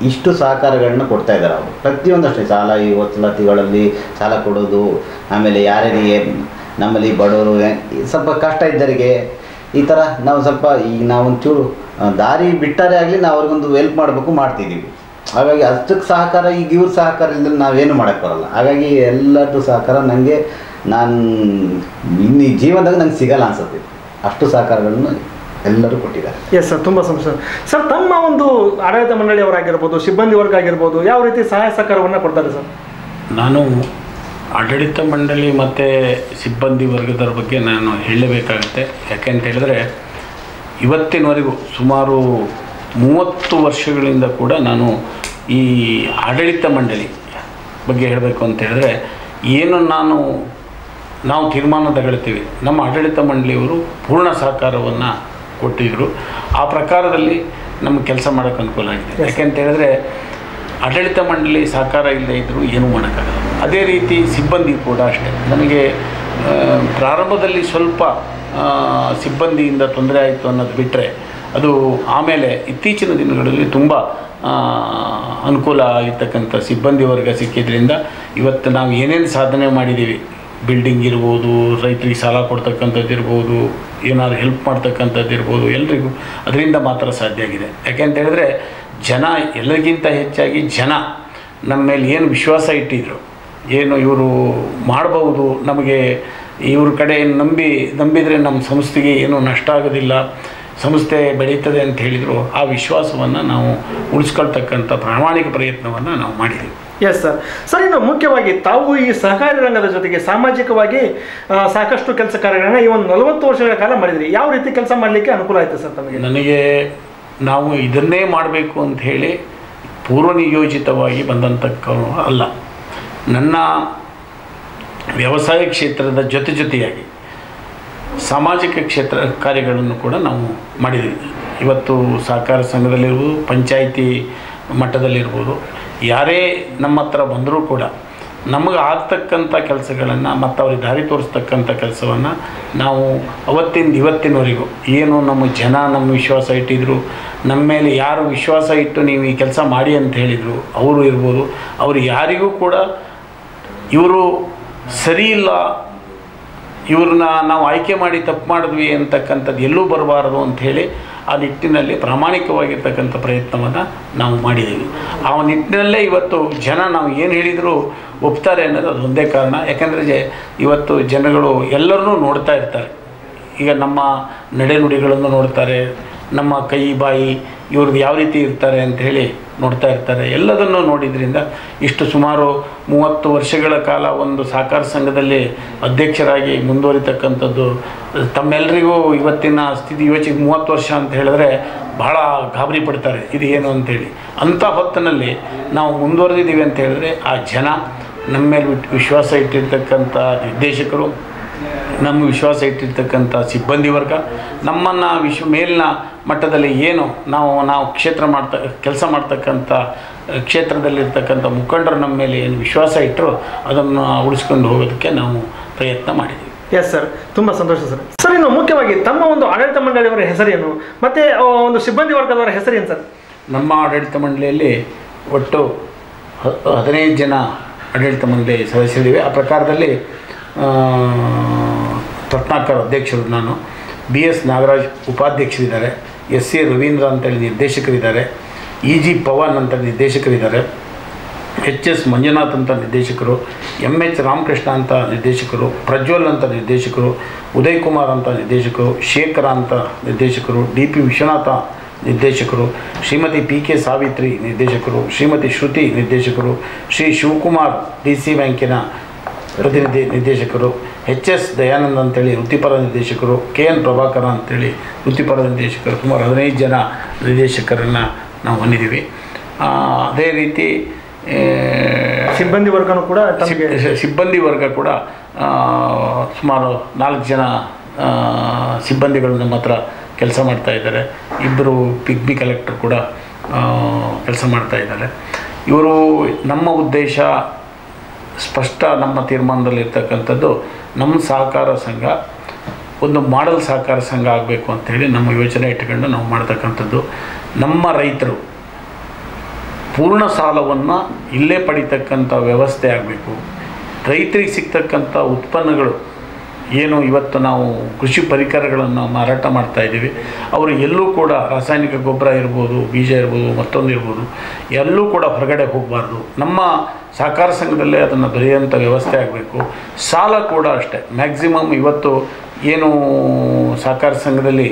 ಇಷ್ಟು ಸಹಕಾರಗಳನ್ನ ಕೊಡ್ತಾ ಇದ್ದಾರೆ ಅವರು. ಪ್ರತಿಯೊಂದು ಅಷ್ಟೇ, ಸಾಲ ಈ ವಸೂಲಾತಿಗಳಲ್ಲಿ ಸಾಲ ಕೊಡೋದು, ಆಮೇಲೆ ಯಾರಿಗೆ ನಮ್ಮಲ್ಲಿ ಬಡವರು ಸ್ವಲ್ಪ ಕಷ್ಟ ಇದ್ದವರಿಗೆ ಈ ಥರ ನಾವು ಸ್ವಲ್ಪ ಈಗ ನಾವೊಂಚೂರು ದಾರಿ ಬಿಟ್ಟರೆ ಆಗಲಿ ನಾವು ಅವ್ರಿಗೊಂದು ಹೆಲ್ಪ್ ಮಾಡಬೇಕು ಮಾಡ್ತಿದ್ದೀವಿ. ಹಾಗಾಗಿ ಅಷ್ಟಕ್ಕೆ ಸಹಕಾರ ಈಗ ಇವ್ರ ಸಹಕಾರ ಇಲ್ಲದ್ರೆ ನಾವೇನು ಮಾಡೋಕ್ಕೆ ಬರೋಲ್ಲ. ಹಾಗಾಗಿ ಎಲ್ಲರದ್ದು ಸಹಕಾರ ನನಗೆ ನಾನು ಇನ್ನು ಜೀವನದಾಗ ನಂಗೆ ಸಿಗಲ್ಲ ಅನ್ಸುತ್ತೆ. ಅಷ್ಟು ಸಹಕಾರಗಳನ್ನು ಎಲ್ಲರೂ ಕೊಟ್ಟಿದ್ದಾರೆ. ಎಸ್ ಸರ್, ತುಂಬ ಸಂತೋಷ ಸರ್. ತಮ್ಮ ಒಂದು ಆಡಳಿತ ಮಂಡಳಿಯವರಾಗಿರ್ಬೋದು, ಸಿಬ್ಬಂದಿ ವರ್ಗ ಆಗಿರ್ಬೋದು, ಯಾವ ರೀತಿ ಸಹಾಯ ಸಹಕಾರವನ್ನು ಕೊಡ್ತಾರೆ ಸರ್? ನಾನು ಆಡಳಿತ ಮಂಡಳಿ ಮತ್ತು ಸಿಬ್ಬಂದಿ ವರ್ಗದ ಬಗ್ಗೆ ನಾನು ಹೇಳಬೇಕಾಗುತ್ತೆ. ಯಾಕೆಂತ ಹೇಳಿದ್ರೆ ಇವತ್ತಿನವರೆಗೂ ಸುಮಾರು 30 ವರ್ಷಗಳಿಂದ ಕೂಡ ನಾನು ಈ ಆಡಳಿತ ಮಂಡಳಿ ಬಗ್ಗೆ ಹೇಳಬೇಕು ಅಂತ ಹೇಳಿದ್ರೆ ಏನು ನಾವು ತೀರ್ಮಾನ ತಗೊಳ್ತೀವಿ, ನಮ್ಮ ಆಡಳಿತ ಮಂಡಳಿಯವರು ಪೂರ್ಣ ಸಹಕಾರವನ್ನು ಕೊಟ್ಟಿದ್ದರು. ಆ ಪ್ರಕಾರದಲ್ಲಿ ನಮಗೆ ಕೆಲಸ ಮಾಡೋಕ್ಕೆ ಅನುಕೂಲ ಆಗಿದೆ. ಯಾಕೆಂತ ಹೇಳಿದ್ರೆ ಆಡಳಿತ ಮಂಡಳಿ ಸಹಕಾರ ಇಲ್ಲದೇ ಇದ್ದರೂ ಏನೂ ಮಾಡೋಕ್ಕಾಗಲ್ಲ. ಅದೇ ರೀತಿ ಸಿಬ್ಬಂದಿ ಕೂಡ ಅಷ್ಟೇ. ನನಗೆ ಪ್ರಾರಂಭದಲ್ಲಿ ಸ್ವಲ್ಪ ಸಿಬ್ಬಂದಿಯಿಂದ ತೊಂದರೆ ಆಯಿತು ಅನ್ನೋದು ಬಿಟ್ಟರೆ ಅದು ಆಮೇಲೆ ಇತ್ತೀಚಿನ ದಿನಗಳಲ್ಲಿ ತುಂಬ ಅನುಕೂಲ ಆಗಿರ್ತಕ್ಕಂಥ ಸಿಬ್ಬಂದಿ ವರ್ಗ ಸಿಕ್ಕಿದ್ರಿಂದ ಇವತ್ತು ನಾವು ಏನೇನು ಸಾಧನೆ ಮಾಡಿದ್ದೀವಿ, ಬಿಲ್ಡಿಂಗ್ ಇರ್ಬೋದು, ರೈತರಿಗೆ ಸಾಲ ಕೊಡ್ತಕ್ಕಂಥದ್ದು ಇರ್ಬೋದು, ಏನಾದ್ರು ಹೆಲ್ಪ್ ಮಾಡ್ತಕ್ಕಂಥದ್ದು ಇರ್ಬೋದು, ಎಲ್ರಿಗೂ ಅದರಿಂದ ಮಾತ್ರ ಸಾಧ್ಯ ಆಗಿದೆ. ಯಾಕೆಂತ ಹೇಳಿದ್ರೆ ಜನ ಎಲ್ಲರಿಗಿಂತ ಹೆಚ್ಚಾಗಿ ಜನ ನಮ್ಮ ಮೇಲೆ ಏನು ವಿಶ್ವಾಸ ಇಟ್ಟಿದ್ರು, ಏನು ಇವರು ಮಾಡಬಹುದು, ನಮಗೆ ಇವ್ರ ಕಡೆ ನಂಬಿದರೆ ನಮ್ಮ ಸಂಸ್ಥೆಗೆ ಏನೂ ನಷ್ಟ ಆಗೋದಿಲ್ಲ, ಸಂಸ್ಥೆ ಬೆಳೀತದೆ ಅಂತ ಹೇಳಿದರು ಆ ವಿಶ್ವಾಸವನ್ನು ನಾವು ಉಳಿಸ್ಕೊಳ್ತಕ್ಕಂಥ ಪ್ರಾಮಾಣಿಕ ಪ್ರಯತ್ನವನ್ನು ನಾವು ಮಾಡಿದ್ದೀವಿ. Yes sir. ಸರ್, ಇನ್ನು ಮುಖ್ಯವಾಗಿ ತಾವು ಈ ಸಹಕಾರಿ ರಂಗದ ಜೊತೆಗೆ ಸಾಮಾಜಿಕವಾಗಿ ಸಾಕಷ್ಟು ಕೆಲಸ ಕಾರ್ಯಗಳನ್ನ ಈ ಒಂದು 40 ವರ್ಷಗಳ ಕಾಲ ಮಾಡಿದ್ರಿ. ಯಾವ ರೀತಿ ಕೆಲಸ ಮಾಡಲಿಕ್ಕೆ ಅನುಕೂಲ ಆಯಿತು ಸರ್ ತಮಗೆ? ನನಗೆ ನಾವು ಇದನ್ನೇ ಮಾಡಬೇಕು ಅಂತ ಹೇಳಿ ಪೂರ್ವ ನಿಯೋಜಿತವಾಗಿ ಬಂದಂಥಕ್ಕವರು ಅಲ್ಲ. ನನ್ನ ವ್ಯವಸಾಯ ಕ್ಷೇತ್ರದ ಜೊತೆಯಾಗಿ ಸಾಮಾಜಿಕ ಕ್ಷೇತ್ರ ಕಾರ್ಯಗಳನ್ನು ಕೂಡ ನಾವು ಮಾಡಿದ್ದೀವಿ. ಇವತ್ತು ಸಹಕಾರ ಸಂಘದಲ್ಲಿರ್ಬೋದು, ಪಂಚಾಯಿತಿ ಮಟ್ಟದಲ್ಲಿರ್ಬೋದು, ಯಾರೇ ನಮ್ಮ ಹತ್ರ ಬಂದರೂ ಕೂಡ ನಮಗೆ ಆಗ್ತಕ್ಕಂಥ ಕೆಲಸಗಳನ್ನು ಮತ್ತು ಅವ್ರಿಗೆ ದಾರಿ ತೋರಿಸ್ತಕ್ಕಂಥ ಕೆಲಸವನ್ನು ನಾವು ಅವತ್ತಿಂದ ಇವತ್ತಿನವರೆಗೂ ಏನು ನಮ್ಮ ಜನ ನಮ್ಮ ವಿಶ್ವಾಸ ಇಟ್ಟಿದ್ರು, ನಮ್ಮ ಮೇಲೆ ಯಾರು ವಿಶ್ವಾಸ ಇಟ್ಟು ನೀವು ಈ ಕೆಲಸ ಮಾಡಿ ಅಂತ ಹೇಳಿದರು ಅವರು ಇರ್ಬೋದು, ಅವರು ಯಾರಿಗೂ ಕೂಡ ಇವರು ಸರಿ ಇಲ್ಲ, ಇವ್ರನ್ನ ನಾವು ಆಯ್ಕೆ ಮಾಡಿ ತಪ್ಪು ಮಾಡಿದ್ವಿ ಅಂತಕ್ಕಂಥದ್ದು ಎಲ್ಲೂ ಬರಬಾರದು ಅಂಥೇಳಿ ಆ ನಿಟ್ಟಿನಲ್ಲಿ ಪ್ರಾಮಾಣಿಕವಾಗಿರ್ತಕ್ಕಂಥ ಪ್ರಯತ್ನವನ್ನು ನಾವು ಮಾಡಿದ್ದೀವಿ. ಆ ನಿಟ್ಟಿನಲ್ಲೇ ಇವತ್ತು ಜನ ನಾವು ಏನು ಹೇಳಿದರೂ ಒಪ್ತಾರೆ ಅನ್ನೋದು ಅದು ಒಂದೇ ಕಾರಣ. ಯಾಕೆಂದರೆ ಇವತ್ತು ಜನಗಳು ಎಲ್ಲರನ್ನೂ ನೋಡ್ತಾ ಇರ್ತಾರೆ. ಈಗ ನಮ್ಮ ನಡೆನುಡಿಗಳನ್ನು ನೋಡ್ತಾರೆ, ನಮ್ಮ ಕೈ ಬಾಯಿ ಇವ್ರದ್ದು ಯಾವ ರೀತಿ ಇರ್ತಾರೆ ಅಂಥೇಳಿ ನೋಡ್ತಾ ಇರ್ತಾರೆ. ಎಲ್ಲದನ್ನು ನೋಡಿದ್ರಿಂದ ಇಷ್ಟು ಸುಮಾರು 30 ವರ್ಷಗಳ ಕಾಲ ಒಂದು ಸಹಕಾರ ಸಂಘದಲ್ಲಿ ಅಧ್ಯಕ್ಷರಾಗಿ ಮುಂದುವರಿತಕ್ಕಂಥದ್ದು ತಮ್ಮೆಲ್ಲರಿಗೂ ಇವತ್ತಿನ ಸ್ಥಿತಿ ಯೋಚಿಗೆ 30 ವರ್ಷ ಅಂತ ಹೇಳಿದ್ರೆ ಭಾಳ ಗಾಬರಿ ಪಡ್ತಾರೆ, ಇದು ಏನು ಅಂಥೇಳಿ. ಅಂಥ ಹೊತ್ತಿನಲ್ಲಿ ನಾವು ಮುಂದುವರೆದಿದ್ದೀವಿ ಅಂತ ಹೇಳಿದ್ರೆ ಆ ಜನ ನಮ್ಮ ಮೇಲೆ ವಿಶ್ವಾಸ ಇಟ್ಟಿರ್ತಕ್ಕಂಥ ನಿರ್ದೇಶಕರು, ನಮ್ಮ ವಿಶ್ವಾಸ ಇಟ್ಟಿರ್ತಕ್ಕಂಥ ಸಿಬ್ಬಂದಿ ವರ್ಗ, ನಮ್ಮನ್ನು ಮೇಲಿನ ಮಟ್ಟದಲ್ಲಿ ಏನು ನಾವು ಕೆಲಸ ಮಾಡ್ತಕ್ಕಂಥ ಕ್ಷೇತ್ರದಲ್ಲಿರ್ತಕ್ಕಂಥ ಮುಖಂಡರು ನಮ್ಮ ಮೇಲೆ ಏನು ವಿಶ್ವಾಸ ಇಟ್ಟರು ಅದನ್ನು ಉಳಿಸ್ಕೊಂಡು ಹೋಗೋದಕ್ಕೆ ನಾವು ಪ್ರಯತ್ನ ಮಾಡಿದ್ದೀವಿ. ಎಸ್ ಸರ್, ತುಂಬ ಸಂತೋಷ ಸರ್. ಸರ್, ಇನ್ನು ಮುಖ್ಯವಾಗಿ ತಮ್ಮ ಒಂದು ಆಡಳಿತ ಮಂಡಳಿಯವರ ಹೆಸರೇನು ಮತ್ತು ಒಂದು ಸಿಬ್ಬಂದಿ ವರ್ಗದವರ ಹೆಸರೇನು ಸರ್? ನಮ್ಮ ಆಡಳಿತ ಮಂಡಳಿಯಲ್ಲಿ ಒಟ್ಟು 15 ಜನ ಆಡಳಿತ ಮಂಡಳಿ ಸದಸ್ಯರಿವೆ. ಆ ಪ್ರಕಾರದಲ್ಲಿ ರತ್ನಾಕರ್ ಅಧ್ಯಕ್ಷರು, ನಾನು BS ನಾಗರಾಜ್ ಉಪಾಧ್ಯಕ್ಷರಿದ್ದಾರೆ, SC ರವೀಂದ್ರ ಅಂತೇಳಿ ನಿರ್ದೇಶಕರಿದ್ದಾರೆ, EG ಪವನ್ ಅಂತ ನಿರ್ದೇಶಕರಿದ್ದಾರೆ, HS ಮಂಜುನಾಥ್ ಅಂತ ನಿರ್ದೇಶಕರು, MH ರಾಮಕೃಷ್ಣ ಅಂತ ನಿರ್ದೇಶಕರು, ಪ್ರಜ್ವಲ್ ಅಂತ ನಿರ್ದೇಶಕರು, ಉದಯ್ ಕುಮಾರ್ ಅಂತ ನಿರ್ದೇಶಕರು, ಶೇಖರ ಅಂತ ನಿರ್ದೇಶಕರು, DP ವಿಶ್ವನಾಥ ನಿರ್ದೇಶಕರು, ಶ್ರೀಮತಿ PK ಸಾವಿತ್ರಿ ನಿರ್ದೇಶಕರು, ಶ್ರೀಮತಿ ಶ್ರುತಿ ನಿರ್ದೇಶಕರು, ಶ್ರೀ ಶಿವಕುಮಾರ್ DC ಬ್ಯಾಂಕಿನ ಪ್ರತಿನಿಧಿ ನಿರ್ದೇಶಕರು, HS ದಯಾನಂದ್ ಅಂತೇಳಿ ವೃತ್ತಿಪರ ನಿರ್ದೇಶಕರು, KN ಪ್ರಭಾಕರ ಅಂತೇಳಿ ವೃತ್ತಿಪರ ನಿರ್ದೇಶಕರು, ಸುಮಾರು 15 ಜನ ನಿರ್ದೇಶಕರನ್ನು ನಾವು ಹೊಂದಿದ್ದೀವಿ. ಅದೇ ರೀತಿ ಸಿಬ್ಬಂದಿ ವರ್ಗನೂ ಕೂಡ ಸಿಬ್ಬಂದಿ ವರ್ಗ ಕೂಡ ಸುಮಾರು 4 ಜನ ಸಿಬ್ಬಂದಿಗಳು ನಮ್ಮ ಹತ್ರ ಕೆಲಸ ಮಾಡ್ತಾ ಇದ್ದಾರೆ. 2 ಪಿಗ್ಮಿ ಕಲೆಕ್ಟರ್ ಕೂಡ ಕೆಲಸ ಮಾಡ್ತಾ ಇದ್ದಾರೆ. ಇವರು ನಮ್ಮ ಉದ್ದೇಶ ಸ್ಪಷ್ಟ, ನಮ್ಮ ತೀರ್ಮಾನದಲ್ಲಿರ್ತಕ್ಕಂಥದ್ದು ನಮ್ಮ ಸಹಕಾರ ಸಂಘ ಒಂದು ಮಾಡೆಲ್ ಸಹಕಾರ ಸಂಘ ಆಗಬೇಕು ಅಂಥೇಳಿ ನಮ್ಮ ಯೋಚನೆ ಇಟ್ಕೊಂಡು ನಾವು ಮಾಡ್ತಕ್ಕಂಥದ್ದು. ನಮ್ಮ ರೈತರು ಪೂರ್ಣ ಸಾಲವನ್ನು ಇಲ್ಲೇ ಪಡಿತಕ್ಕಂಥ ವ್ಯವಸ್ಥೆ ಆಗಬೇಕು. ರೈತರಿಗೆ ಸಿಗ್ತಕ್ಕಂಥ ಉತ್ಪನ್ನಗಳು ಏನು ಇವತ್ತು ನಾವು ಕೃಷಿ ಪರಿಕರಗಳನ್ನು ಮಾರಾಟ ಮಾಡ್ತಾಯಿದ್ದೀವಿ, ಅವರು ಎಲ್ಲೂ ಕೂಡ ರಾಸಾಯನಿಕ ಗೊಬ್ಬರ ಇರ್ಬೋದು, ಬೀಜ ಇರ್ಬೋದು, ಮತ್ತೊಂದು ಇರ್ಬೋದು, ಎಲ್ಲೂ ಕೂಡ ಹೊರಗಡೆ ಹೋಗಬಾರ್ದು. ನಮ್ಮ ಸಹಕಾರ ಸಂಘದಲ್ಲೇ ಅದನ್ನು ದೊರೆಯುವಂಥ ವ್ಯವಸ್ಥೆ ಆಗಬೇಕು. ಸಾಲ ಕೂಡ ಅಷ್ಟೇ ಮ್ಯಾಕ್ಸಿಮಮ್ ಇವತ್ತು ಏನು ಸಹಕಾರ ಸಂಘದಲ್ಲಿ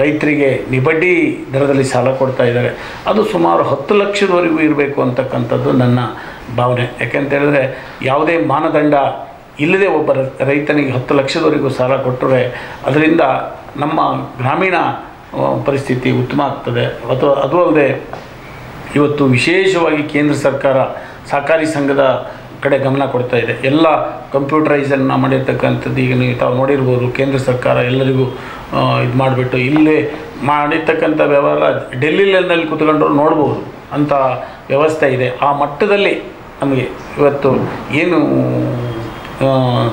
ರೈತರಿಗೆ ನಿಬಡ್ಡಿ ದರದಲ್ಲಿ ಸಾಲ ಕೊಡ್ತಾ ಇದ್ದಾರೆ, ಅದು ಸುಮಾರು 10 ಲಕ್ಷದವರೆಗೂ ಇರಬೇಕು ಅಂತಕ್ಕಂಥದ್ದು ನನ್ನ ಭಾವನೆ. ಯಾಕೆಂತೇಳಿದ್ರೆ ಯಾವುದೇ ಮಾನದಂಡ ಇಲ್ಲದೆ ಒಬ್ಬ ರೈತನಿಗೆ 10 ಲಕ್ಷದವರೆಗೂ ಸಾಲ ಕೊಟ್ಟರೆ ಅದರಿಂದ ನಮ್ಮ ಗ್ರಾಮೀಣ ಪರಿಸ್ಥಿತಿ ಉತ್ತಮ ಆಗ್ತದೆ. ಅದು ಅಲ್ಲದೆ ಇವತ್ತು ವಿಶೇಷವಾಗಿ ಕೇಂದ್ರ ಸರ್ಕಾರ ಸಹಕಾರಿ ಸಂಘದ ಕಡೆ ಗಮನ ಕೊಡ್ತಾ ಇದೆ. ಎಲ್ಲ ಕಂಪ್ಯೂಟರೈಸನ್ನು ಮಾಡಿರ್ತಕ್ಕಂಥದ್ದು ಈಗ ನೀವು ತಾವು ನೋಡಿರ್ಬೋದು. ಕೇಂದ್ರ ಸರ್ಕಾರ ಎಲ್ಲರಿಗೂ ಇದು ಮಾಡಿಬಿಟ್ಟು ಇಲ್ಲೇ ಮಾಡಿರ್ತಕ್ಕಂಥ ವ್ಯವಹಾರ ಡೆಲ್ಲಿನಲ್ಲಿ ಕೂತ್ಕೊಂಡ್ರು ನೋಡ್ಬೋದು ಅಂಥ ವ್ಯವಸ್ಥೆ ಇದೆ. ಆ ಮಟ್ಟದಲ್ಲಿ ನಮಗೆ ಇವತ್ತು ಏನು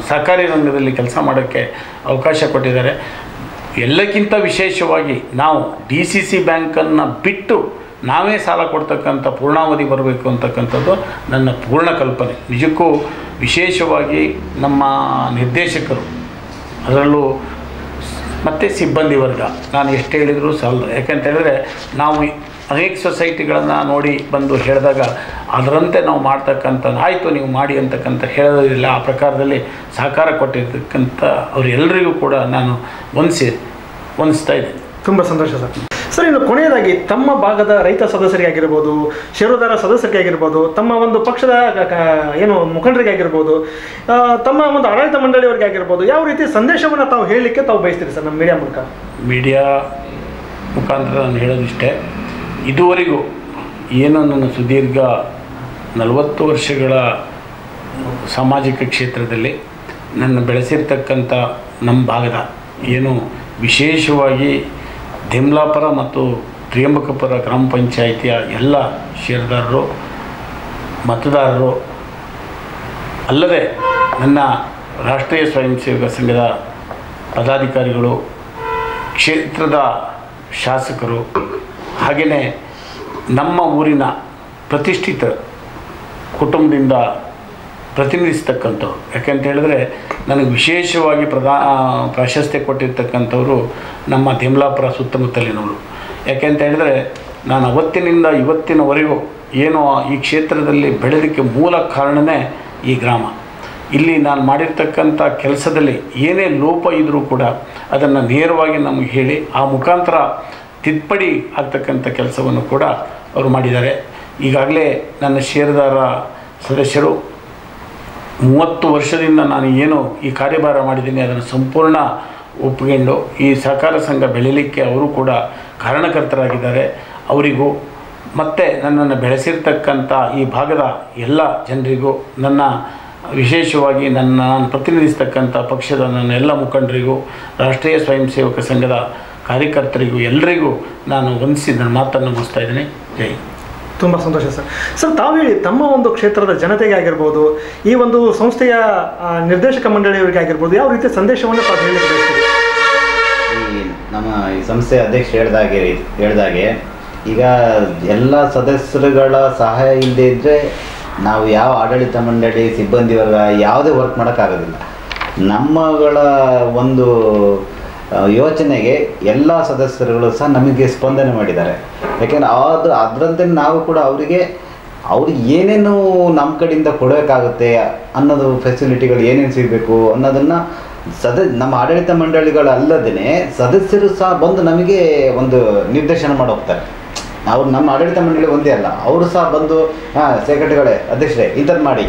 ಸಹಕಾರಿ ರಂಗದಲ್ಲಿ ಕೆಲಸ ಮಾಡೋಕ್ಕೆ ಅವಕಾಶ ಕೊಟ್ಟಿದ್ದಾರೆ. ಎಲ್ಲಕ್ಕಿಂತ ವಿಶೇಷವಾಗಿ ನಾವು DCC ಬ್ಯಾಂಕನ್ನು ಬಿಟ್ಟು ನಾವೇ ಸಾಲ ಕೊಡ್ತಕ್ಕಂಥ ಪೂರ್ಣಾವಧಿ ಬರಬೇಕು ಅಂತಕ್ಕಂಥದ್ದು ನನ್ನ ಪೂರ್ಣ ಕಲ್ಪನೆ. ನಿಜಕ್ಕೂ ವಿಶೇಷವಾಗಿ ನಮ್ಮ ನಿರ್ದೇಶಕರು, ಅದರಲ್ಲೂ ಮತ್ತು ಸಿಬ್ಬಂದಿ ವರ್ಗ, ನಾನು ಎಷ್ಟು ಹೇಳಿದರೂ ಸಾಲದು. ಯಾಕಂತೇಳಿದ್ರೆ ನಾವು ಅನೇಕ ಸೊಸೈಟಿಗಳನ್ನು ನೋಡಿ ಬಂದು ಹೇಳಿದಾಗ ಅದರಂತೆ ನಾವು ಮಾಡ್ತಕ್ಕಂಥ ಆಯಿತು ನೀವು ಮಾಡಿ ಅಂತಕ್ಕಂಥ ಹೇಳೋದಿಲ್ಲ. ಆ ಪ್ರಕಾರದಲ್ಲಿ ಸಹಕಾರ ಕೊಟ್ಟಿರ್ತಕ್ಕಂಥ ಅವರೆಲ್ಲರಿಗೂ ಕೂಡ ನಾನು ವಂದಿಸಿ ಹೊಂದಿಸ್ತಾ ಇದೆ. ತುಂಬ ಸಂತೋಷ ಸರ್. ಸರ್, ಇನ್ನು ಕೊನೆಯದಾಗಿ ತಮ್ಮ ಭಾಗದ ರೈತ ಸದಸ್ಯರಿಗಾಗಿರ್ಬೋದು, ಷೇರುದಾರ ಸದಸ್ಯರಿಗಾಗಿರ್ಬೋದು, ತಮ್ಮ ಒಂದು ಪಕ್ಷದ ಏನು ಮುಖಂಡರಿಗಾಗಿರ್ಬೋದು, ತಮ್ಮ ಒಂದು ಆಡಳಿತ ಮಂಡಳಿಯವರಿಗೆ ಆಗಿರ್ಬೋದು, ಯಾವ ರೀತಿ ಸಂದೇಶವನ್ನು ತಾವು ಹೇಳಲಿಕ್ಕೆ ತಾವು ಬಯಸ್ತೀರಿ ಸರ್ ನಮ್ಮ ಮೀಡಿಯಾ ಮೂಲಕ? ಮೀಡಿಯಾ ಮುಖಾಂತರ ನಾನು ಹೇಳೋದಿಷ್ಟೇ, ಇದುವರೆಗೂ ಏನು ನನ್ನ ಸುದೀರ್ಘ 40 ವರ್ಷಗಳ ಸಾಮಾಜಿಕ ಕ್ಷೇತ್ರದಲ್ಲಿ ನನ್ನ ಬೆಳೆಸಿರ್ತಕ್ಕಂಥ ನಮ್ಮ ಭಾಗದ ಏನು ವಿಶೇಷವಾಗಿ ಧಿಮ್ಲಾಪುರ ಮತ್ತು ತ್ರಿಯಂಬಕಪುರ ಗ್ರಾಮ ಪಂಚಾಯಿತಿಯ ಎಲ್ಲ ಷೇರುದಾರರು, ಮತದಾರರು ಅಲ್ಲದೆ ನನ್ನ ರಾಷ್ಟ್ರೀಯ ಸ್ವಯಂ ಸೇವಕ ಸಂಘದ ಪದಾಧಿಕಾರಿಗಳು, ಕ್ಷೇತ್ರದ ಶಾಸಕರು, ಹಾಗೆಯೇ ನಮ್ಮ ಊರಿನ ಪ್ರತಿಷ್ಠಿತ ಕುಟುಂಬದಿಂದ ಪ್ರತಿನಿಧಿಸ್ತಕ್ಕಂಥವ್ರು. ಯಾಕೆಂತ ಹೇಳಿದ್ರೆ ನನಗೆ ವಿಶೇಷವಾಗಿ ಪ್ರಾಶಸ್ತ್ಯ ಕೊಟ್ಟಿರ್ತಕ್ಕಂಥವ್ರು ನಮ್ಮ ಧಿಮ್ಲಾಪುರ ಸುತ್ತಮುತ್ತಲಿನವರು. ಯಾಕೆಂತ ಹೇಳಿದ್ರೆ ನಾನು ಅವತ್ತಿನಿಂದ ಇವತ್ತಿನವರೆಗೂ ಏನು ಈ ಕ್ಷೇತ್ರದಲ್ಲಿ ಬೆಳೆದಕ್ಕೆ ಮೂಲ ಕಾರಣವೇ ಈ ಗ್ರಾಮ. ಇಲ್ಲಿ ನಾನು ಮಾಡಿರ್ತಕ್ಕಂಥ ಕೆಲಸದಲ್ಲಿ ಏನೇ ಲೋಪ ಇದ್ದರೂ ಕೂಡ ಅದನ್ನು ನೇರವಾಗಿ ನಮಗೆ ಹೇಳಿ ಆ ಮುಖಾಂತರ ತಿದ್ದುಪಡಿ ಆಗ್ತಕ್ಕಂಥ ಕೆಲಸವನ್ನು ಕೂಡ ಅವರು ಮಾಡಿದ್ದಾರೆ. ಈಗಾಗಲೇ ನನ್ನ ಷೇರುದಾರ ಸದಸ್ಯರು 30 ವರ್ಷದಿಂದ ನಾನು ಏನು ಈ ಕಾರ್ಯಭಾರ ಮಾಡಿದ್ದೀನಿ ಅದನ್ನು ಸಂಪೂರ್ಣ ಒಪ್ಪಿಕೊಂಡು ಈ ಸಹಕಾರ ಸಂಘ ಬೆಳೀಲಿಕ್ಕೆ ಅವರು ಕೂಡ ಕಾರಣಕರ್ತರಾಗಿದ್ದಾರೆ. ಅವರಿಗೂ ಮತ್ತು ನನ್ನನ್ನು ಬೆಳೆಸಿರ್ತಕ್ಕಂಥ ಈ ಭಾಗದ ಎಲ್ಲ ಜನರಿಗೂ, ನನ್ನ ವಿಶೇಷವಾಗಿ ನಾನು ಪ್ರತಿನಿಧಿಸ್ತಕ್ಕಂಥ ಪಕ್ಷದ ನನ್ನ ಎಲ್ಲ ಮುಖಂಡರಿಗೂ, ರಾಷ್ಟ್ರೀಯ ಸ್ವಯಂ ಸೇವಕ ಸಂಘದ ಕಾರ್ಯಕರ್ತರಿಗೂ ಎಲ್ಲರಿಗೂ ನಾನು ವಂದಿಸಿ ನನ್ನ ಮಾತನ್ನು ಮುಗಿಸ್ತಾ ಇದ್ದೀನಿ. ಜೈ. ತುಂಬ ಸಂತೋಷ ಸರ್. ಸರ್, ತಾವು ಹೇಳಿ ತಮ್ಮ ಒಂದು ಕ್ಷೇತ್ರದ ಜನತೆಗೆ ಆಗಿರ್ಬೋದು, ಈ ಒಂದು ಸಂಸ್ಥೆಯ ನಿರ್ದೇಶಕ ಮಂಡಳಿಯವರಿಗೆ ಆಗಿರ್ಬೋದು, ಯಾವ ರೀತಿಯ ಸಂದೇಶವನ್ನು ತಾವು ಹೇಳಲಿಕ್ಕೆ ಬಯಸ್ತೀರಿ? ನಮ್ಮ ಈ ಸಂಸ್ಥೆ ಅಧ್ಯಕ್ಷ ಹೇಳ್ದಾಗೆ ಈಗ ಎಲ್ಲ ಸದಸ್ಯರುಗಳ ಸಹಾಯ ಇಲ್ಲದೆ ಇದ್ದರೆ ನಾವು ಯಾವ ಆಡಳಿತ ಮಂಡಳಿ ಸಿಬ್ಬಂದಿ ವರ್ಗ ಯಾವುದೇ ವರ್ಕ್ ಮಾಡೋಕ್ಕಾಗೋದಿಲ್ಲ. ನಮ್ಮಗಳ ಒಂದು ಯೋಚನೆಗೆ ಎಲ್ಲ ಸದಸ್ಯರುಗಳು ಸಹ ನಮಗೆ ಸ್ಪಂದನೆ ಮಾಡಿದ್ದಾರೆ. ಯಾಕೆಂದರೆ ಅದರಂತೆ ನಾವು ಕೂಡ ಅವ್ರಿಗೆ ಏನೇನು ನಮ್ಮ ಕಡೆಯಿಂದ ಕೊಡಬೇಕಾಗುತ್ತೆ ಅನ್ನೋದು ಫೆಸಿಲಿಟಿಗಳು ಏನೇನು ಸಿಗಬೇಕು ಅನ್ನೋದನ್ನು ನಮ್ಮ ಆಡಳಿತ ಮಂಡಳಿಗಳಲ್ಲದೇ ಸದಸ್ಯರು ಸಹ ಬಂದು ನಮಗೆ ಒಂದು ನಿರ್ದೇಶನ ಮಾಡಿ ಹೋಗ್ತಾರೆ. ಅವ್ರು ನಮ್ಮ ಆಡಳಿತ ಮಂಡಳಿ ಒಂದೇ ಅಲ್ಲ, ಅವರು ಸಹ ಬಂದು ಸೆಕ್ರೆಟರಿಗಳೇ, ಅಧ್ಯಕ್ಷರೇ ಇಂಥದ್ದು ಮಾಡಿ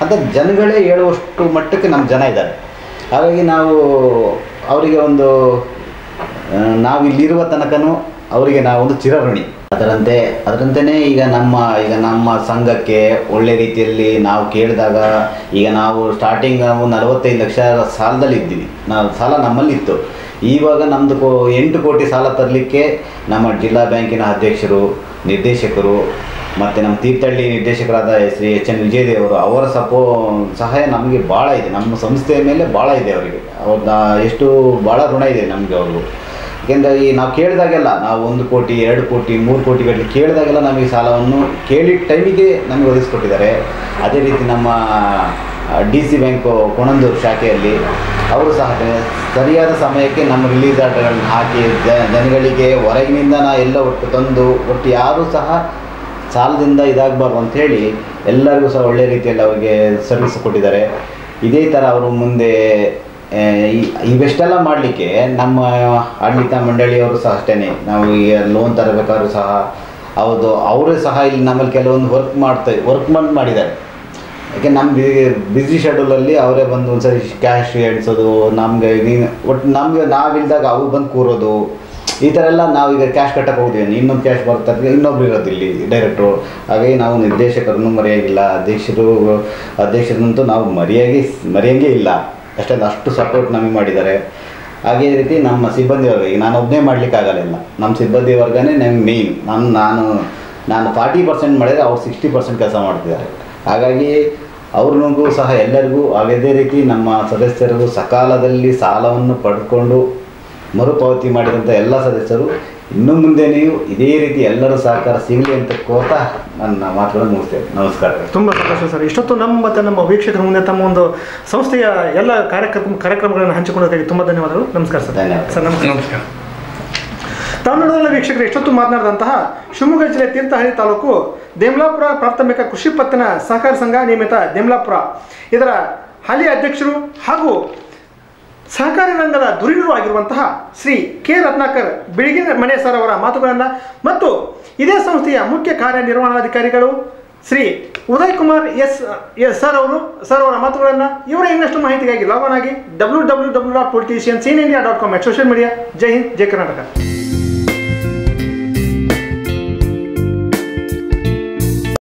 ಅಂತ ಜನಗಳೇ ಹೇಳುವಷ್ಟು ಮಟ್ಟಕ್ಕೆ ನಮ್ಮ ಜನ ಇದ್ದಾರೆ. ಹಾಗಾಗಿ ನಾವು ಅವರಿಗೆ ನಾವು ಇಲ್ಲಿರುವ ತನಕನೂ ಅವರಿಗೆ ನಾವೊಂದು ಚಿರಋಣಿ. ಅದರಂತೆಯೇ ಈಗ ನಮ್ಮ ಸಂಘಕ್ಕೆ ಒಳ್ಳೆ ರೀತಿಯಲ್ಲಿ ನಾವು ಕೇಳಿದಾಗ, ಈಗ ನಾವು ಸ್ಟಾರ್ಟಿಂಗ್ ನಾವು 45 ಲಕ್ಷ ಸಾಲದಲ್ಲಿ ಇದ್ದೀವಿ. ಸಾಲ ನಮ್ಮಲ್ಲಿತ್ತು. ಇವಾಗ ನಮ್ಮದು 8 ಕೋಟಿ ಸಾಲ ತರಲಿಕ್ಕೆ ನಮ್ಮ ಜಿಲ್ಲಾ ಬ್ಯಾಂಕಿನ ಅಧ್ಯಕ್ಷರು, ನಿರ್ದೇಶಕರು ಮತ್ತು ನಮ್ಮ ತೀರ್ಥಹಳ್ಳಿ ನಿರ್ದೇಶಕರಾದ ಶ್ರೀ H.N. ವಿಜಯದೇವರು ಅವರ ಸಹಾಯ ನಮಗೆ ಭಾಳ ಇದೆ. ನಮ್ಮ ಸಂಸ್ಥೆಯ ಮೇಲೆ ಭಾಳ ಇದೆ ಅವರಿಗೆ. ಎಷ್ಟು ಭಾಳ ಋಣ ಇದೆ ನಮಗೆ ಅವ್ರಿಗೂ. ಏಕೆಂದರೆ ನಾವು ಕೇಳಿದಾಗೆಲ್ಲ ನಾವು 1 ಕೋಟಿ 2 ಕೋಟಿ 3 ಕೋಟಿಗಟ್ಟಲೆ ಕೇಳಿದಾಗೆಲ್ಲ ನಮಗೆ ಸಾಲವನ್ನು ಕೇಳಿದ ಟೈಮಿಗೆ ನಮಗೆ ಒದಗಿಸ್ಕೊಟ್ಟಿದ್ದಾರೆ. ಅದೇ ರೀತಿ ನಮ್ಮ DC ಬ್ಯಾಂಕ್ ಕೊಣಂದೂರು ಶಾಖೆಯಲ್ಲಿ ಅವರು ಸಹ ಸರಿಯಾದ ಸಮಯಕ್ಕೆ ನಮ್ಮ ರಿಲೀಸ್ ಆರ್ಡರ್ಗಳನ್ನು ಹಾಕಿ ಜನಗಳಿಗೆ ಹೊರಗಿನಿಂದ ಎಲ್ಲ ಒಟ್ಟು ಯಾರೂ ಸಹ ಸಾಲದಿಂದ ಇದಾಗಬಾರ್ದು ಅಂಥೇಳಿ ಎಲ್ಲರಿಗೂ ಸಹ ಒಳ್ಳೆಯ ರೀತಿಯಲ್ಲಿ ಅವರಿಗೆ ಸರ್ವಿಸ್ ಕೊಟ್ಟಿದ್ದಾರೆ. ಇದೇ ಥರ ಅವರು ಮುಂದೆ ಇವೆಷ್ಟೆಲ್ಲ ಮಾಡಲಿಕ್ಕೆ ನಮ್ಮ ಆಡಳಿತ ಮಂಡಳಿಯವರು ಸಹ ಅಷ್ಟೇ. ನಾವು ಈಗ ಲೋನ್ ತರಬೇಕಾದ್ರೂ ಸಹ ಅವರೇ ಸಹ ಇಲ್ಲಿ ನಮ್ಮಲ್ಲಿ ಕೆಲವೊಂದು ವರ್ಕ್ ಮಾಡಿದ್ದಾರೆ. ಯಾಕೆ ನಮ್ಮ ಬ್ಯುಸಿ ಶೆಡ್ಯೂಲಲ್ಲಿ ಅವರೇ ಬಂದು ಒಂದ್ಸರಿ ಕ್ಯಾಶ್ ಎಣಿಸೋದು, ನಮಗೆ ನಾವಿಲ್ದಾಗ ಅವ್ರು ಬಂದು ಕೂರೋದು, ಈ ಥರ ಎಲ್ಲ ನಾವೀಗ ಕ್ಯಾಶ್ ಕಟ್ಟಕ್ಕೆ ಹೋಗ್ತೀವಿ, ಇನ್ನೊಂದು ಕ್ಯಾಶ್ ಬರ್ತಾರೆ, ಇನ್ನೊಬ್ರು ಇರೋದು ಇಲ್ಲಿ ಡೈರೆಕ್ಟ್ರು. ಹಾಗಾಗಿ ನಾವು ನಿರ್ದೇಶಕರನ್ನು ಮರೆಯಾಗಿಲ್ಲ, ಅಧ್ಯಕ್ಷರನ್ನಂತೂ ನಾವು ಮರೆಯಂಗೇ ಇಲ್ಲ. ಅಷ್ಟು ಸಪೋರ್ಟ್ ನಮಗೆ ಮಾಡಿದ್ದಾರೆ. ಹಾಗೇ ರೀತಿ ನಮ್ಮ ಸಿಬ್ಬಂದಿ ವರ್ಗ, ಈಗ ನಾನು ಒಬ್ಬನೇ ಮಾಡಲಿಕ್ಕಾಗಲ್ಲ, ನಮ್ಮ ಸಿಬ್ಬಂದಿ ವರ್ಗನೇ ನಮಗೆ ಮೇಯ್ನ್. ನಾನು 40% ಮಾಡಿದರೆ ಅವ್ರು 60% ಕೆಲಸ ಮಾಡ್ತಿದ್ದಾರೆ. ಹಾಗಾಗಿ ಅವ್ರಿಗೂ ಸಹ ಎಲ್ಲರಿಗೂ ಅದೇ ರೀತಿ ನಮ್ಮ ಸದಸ್ಯರಿಗೂ ಸಕಾಲದಲ್ಲಿ ಸಾಲವನ್ನು ಪಡ್ಕೊಂಡು ಮರುಪಾವತಿ ಮಾಡಿದಂಥ ಎಲ್ಲ ಸದಸ್ಯರು ಇನ್ನು ಮುಂದೆ ನೀವು ಇದೇ ರೀತಿ ಎಲ್ಲರೂ ಸಹಕಾರ ಸಿಗಲಿ ಅಂತ ಕೋರ್ತಾ ನನ್ನ ಮಾತುಗಳನ್ನು ಮುಗಿಸ್ತೇವೆ. ನಮಸ್ಕಾರ. ತುಂಬ ಸಂತೋಷ ಸರ್. ಇಷ್ಟೊತ್ತು ನಮ್ಮ ವೀಕ್ಷಕರ ಮುಂದೆ ತಮ್ಮ ಒಂದು ಸಂಸ್ಥೆಯ ಎಲ್ಲ ಕಾರ್ಯಕ್ರಮಗಳನ್ನು ಹಂಚಿಕೊಳ್ಳೋದಕ್ಕೆ ತುಂಬ ಧನ್ಯವಾದಗಳು. ನಮಸ್ಕಾರ ಸರ್. ಧನ್ಯವಾದ ಸರ್. ನಮಸ್ಕಾರ. ತಮಿಳುನಾಡಿನ ವೀಕ್ಷಕರು, ಇಷ್ಟೊತ್ತು ಮಾತನಾಡಿದಂತಹ ಶಿವಮೊಗ್ಗ ಜಿಲ್ಲೆ ತೀರ್ಥಹಳ್ಳಿ ತಾಲೂಕು ದೇಮ್ಲಾಪುರ ಪ್ರಾಥಮಿಕ ಕೃಷಿ ಪತ್ತಿನ ಸಹಕಾರ ಸಂಘ ನಿಯಮಿತ ದೇಮ್ಲಾಪುರ ಇದರ ಹಾಲಿ ಅಧ್ಯಕ್ಷರು ಹಾಗೂ ಸಹಕಾರಿ ರಂಗದ ಧುರೀಣರು ಆಗಿರುವಂತಹ ಶ್ರೀ ಕೆ ರತ್ನಾಕರ್ ಬಿಳಿಗಿನ ಮನೆ ಸರ್ ಅವರ ಮಾತುಗಳನ್ನು ಮತ್ತು ಇದೇ ಸಂಸ್ಥೆಯ ಮುಖ್ಯ ಕಾರ್ಯನಿರ್ವಹಣಾಧಿಕಾರಿಗಳು ಶ್ರೀ ಉದಯ್ ಕುಮಾರ್ ಎಸ್ ಸರ್ ಅವರ ಮಾತುಗಳನ್ನು ಇವರ ಇನ್ನಷ್ಟು ಮಾಹಿತಿಗಾಗಿ ಲಾಗ್ ಆನ್ ಆಗಿ www.politiciansinIndia.com ಸೋಷಿಯಲ್ ಮೀಡಿಯಾ. ಜೈ ಹಿಂದ್, ಜೈ ಕರ್ನಾಟಕ.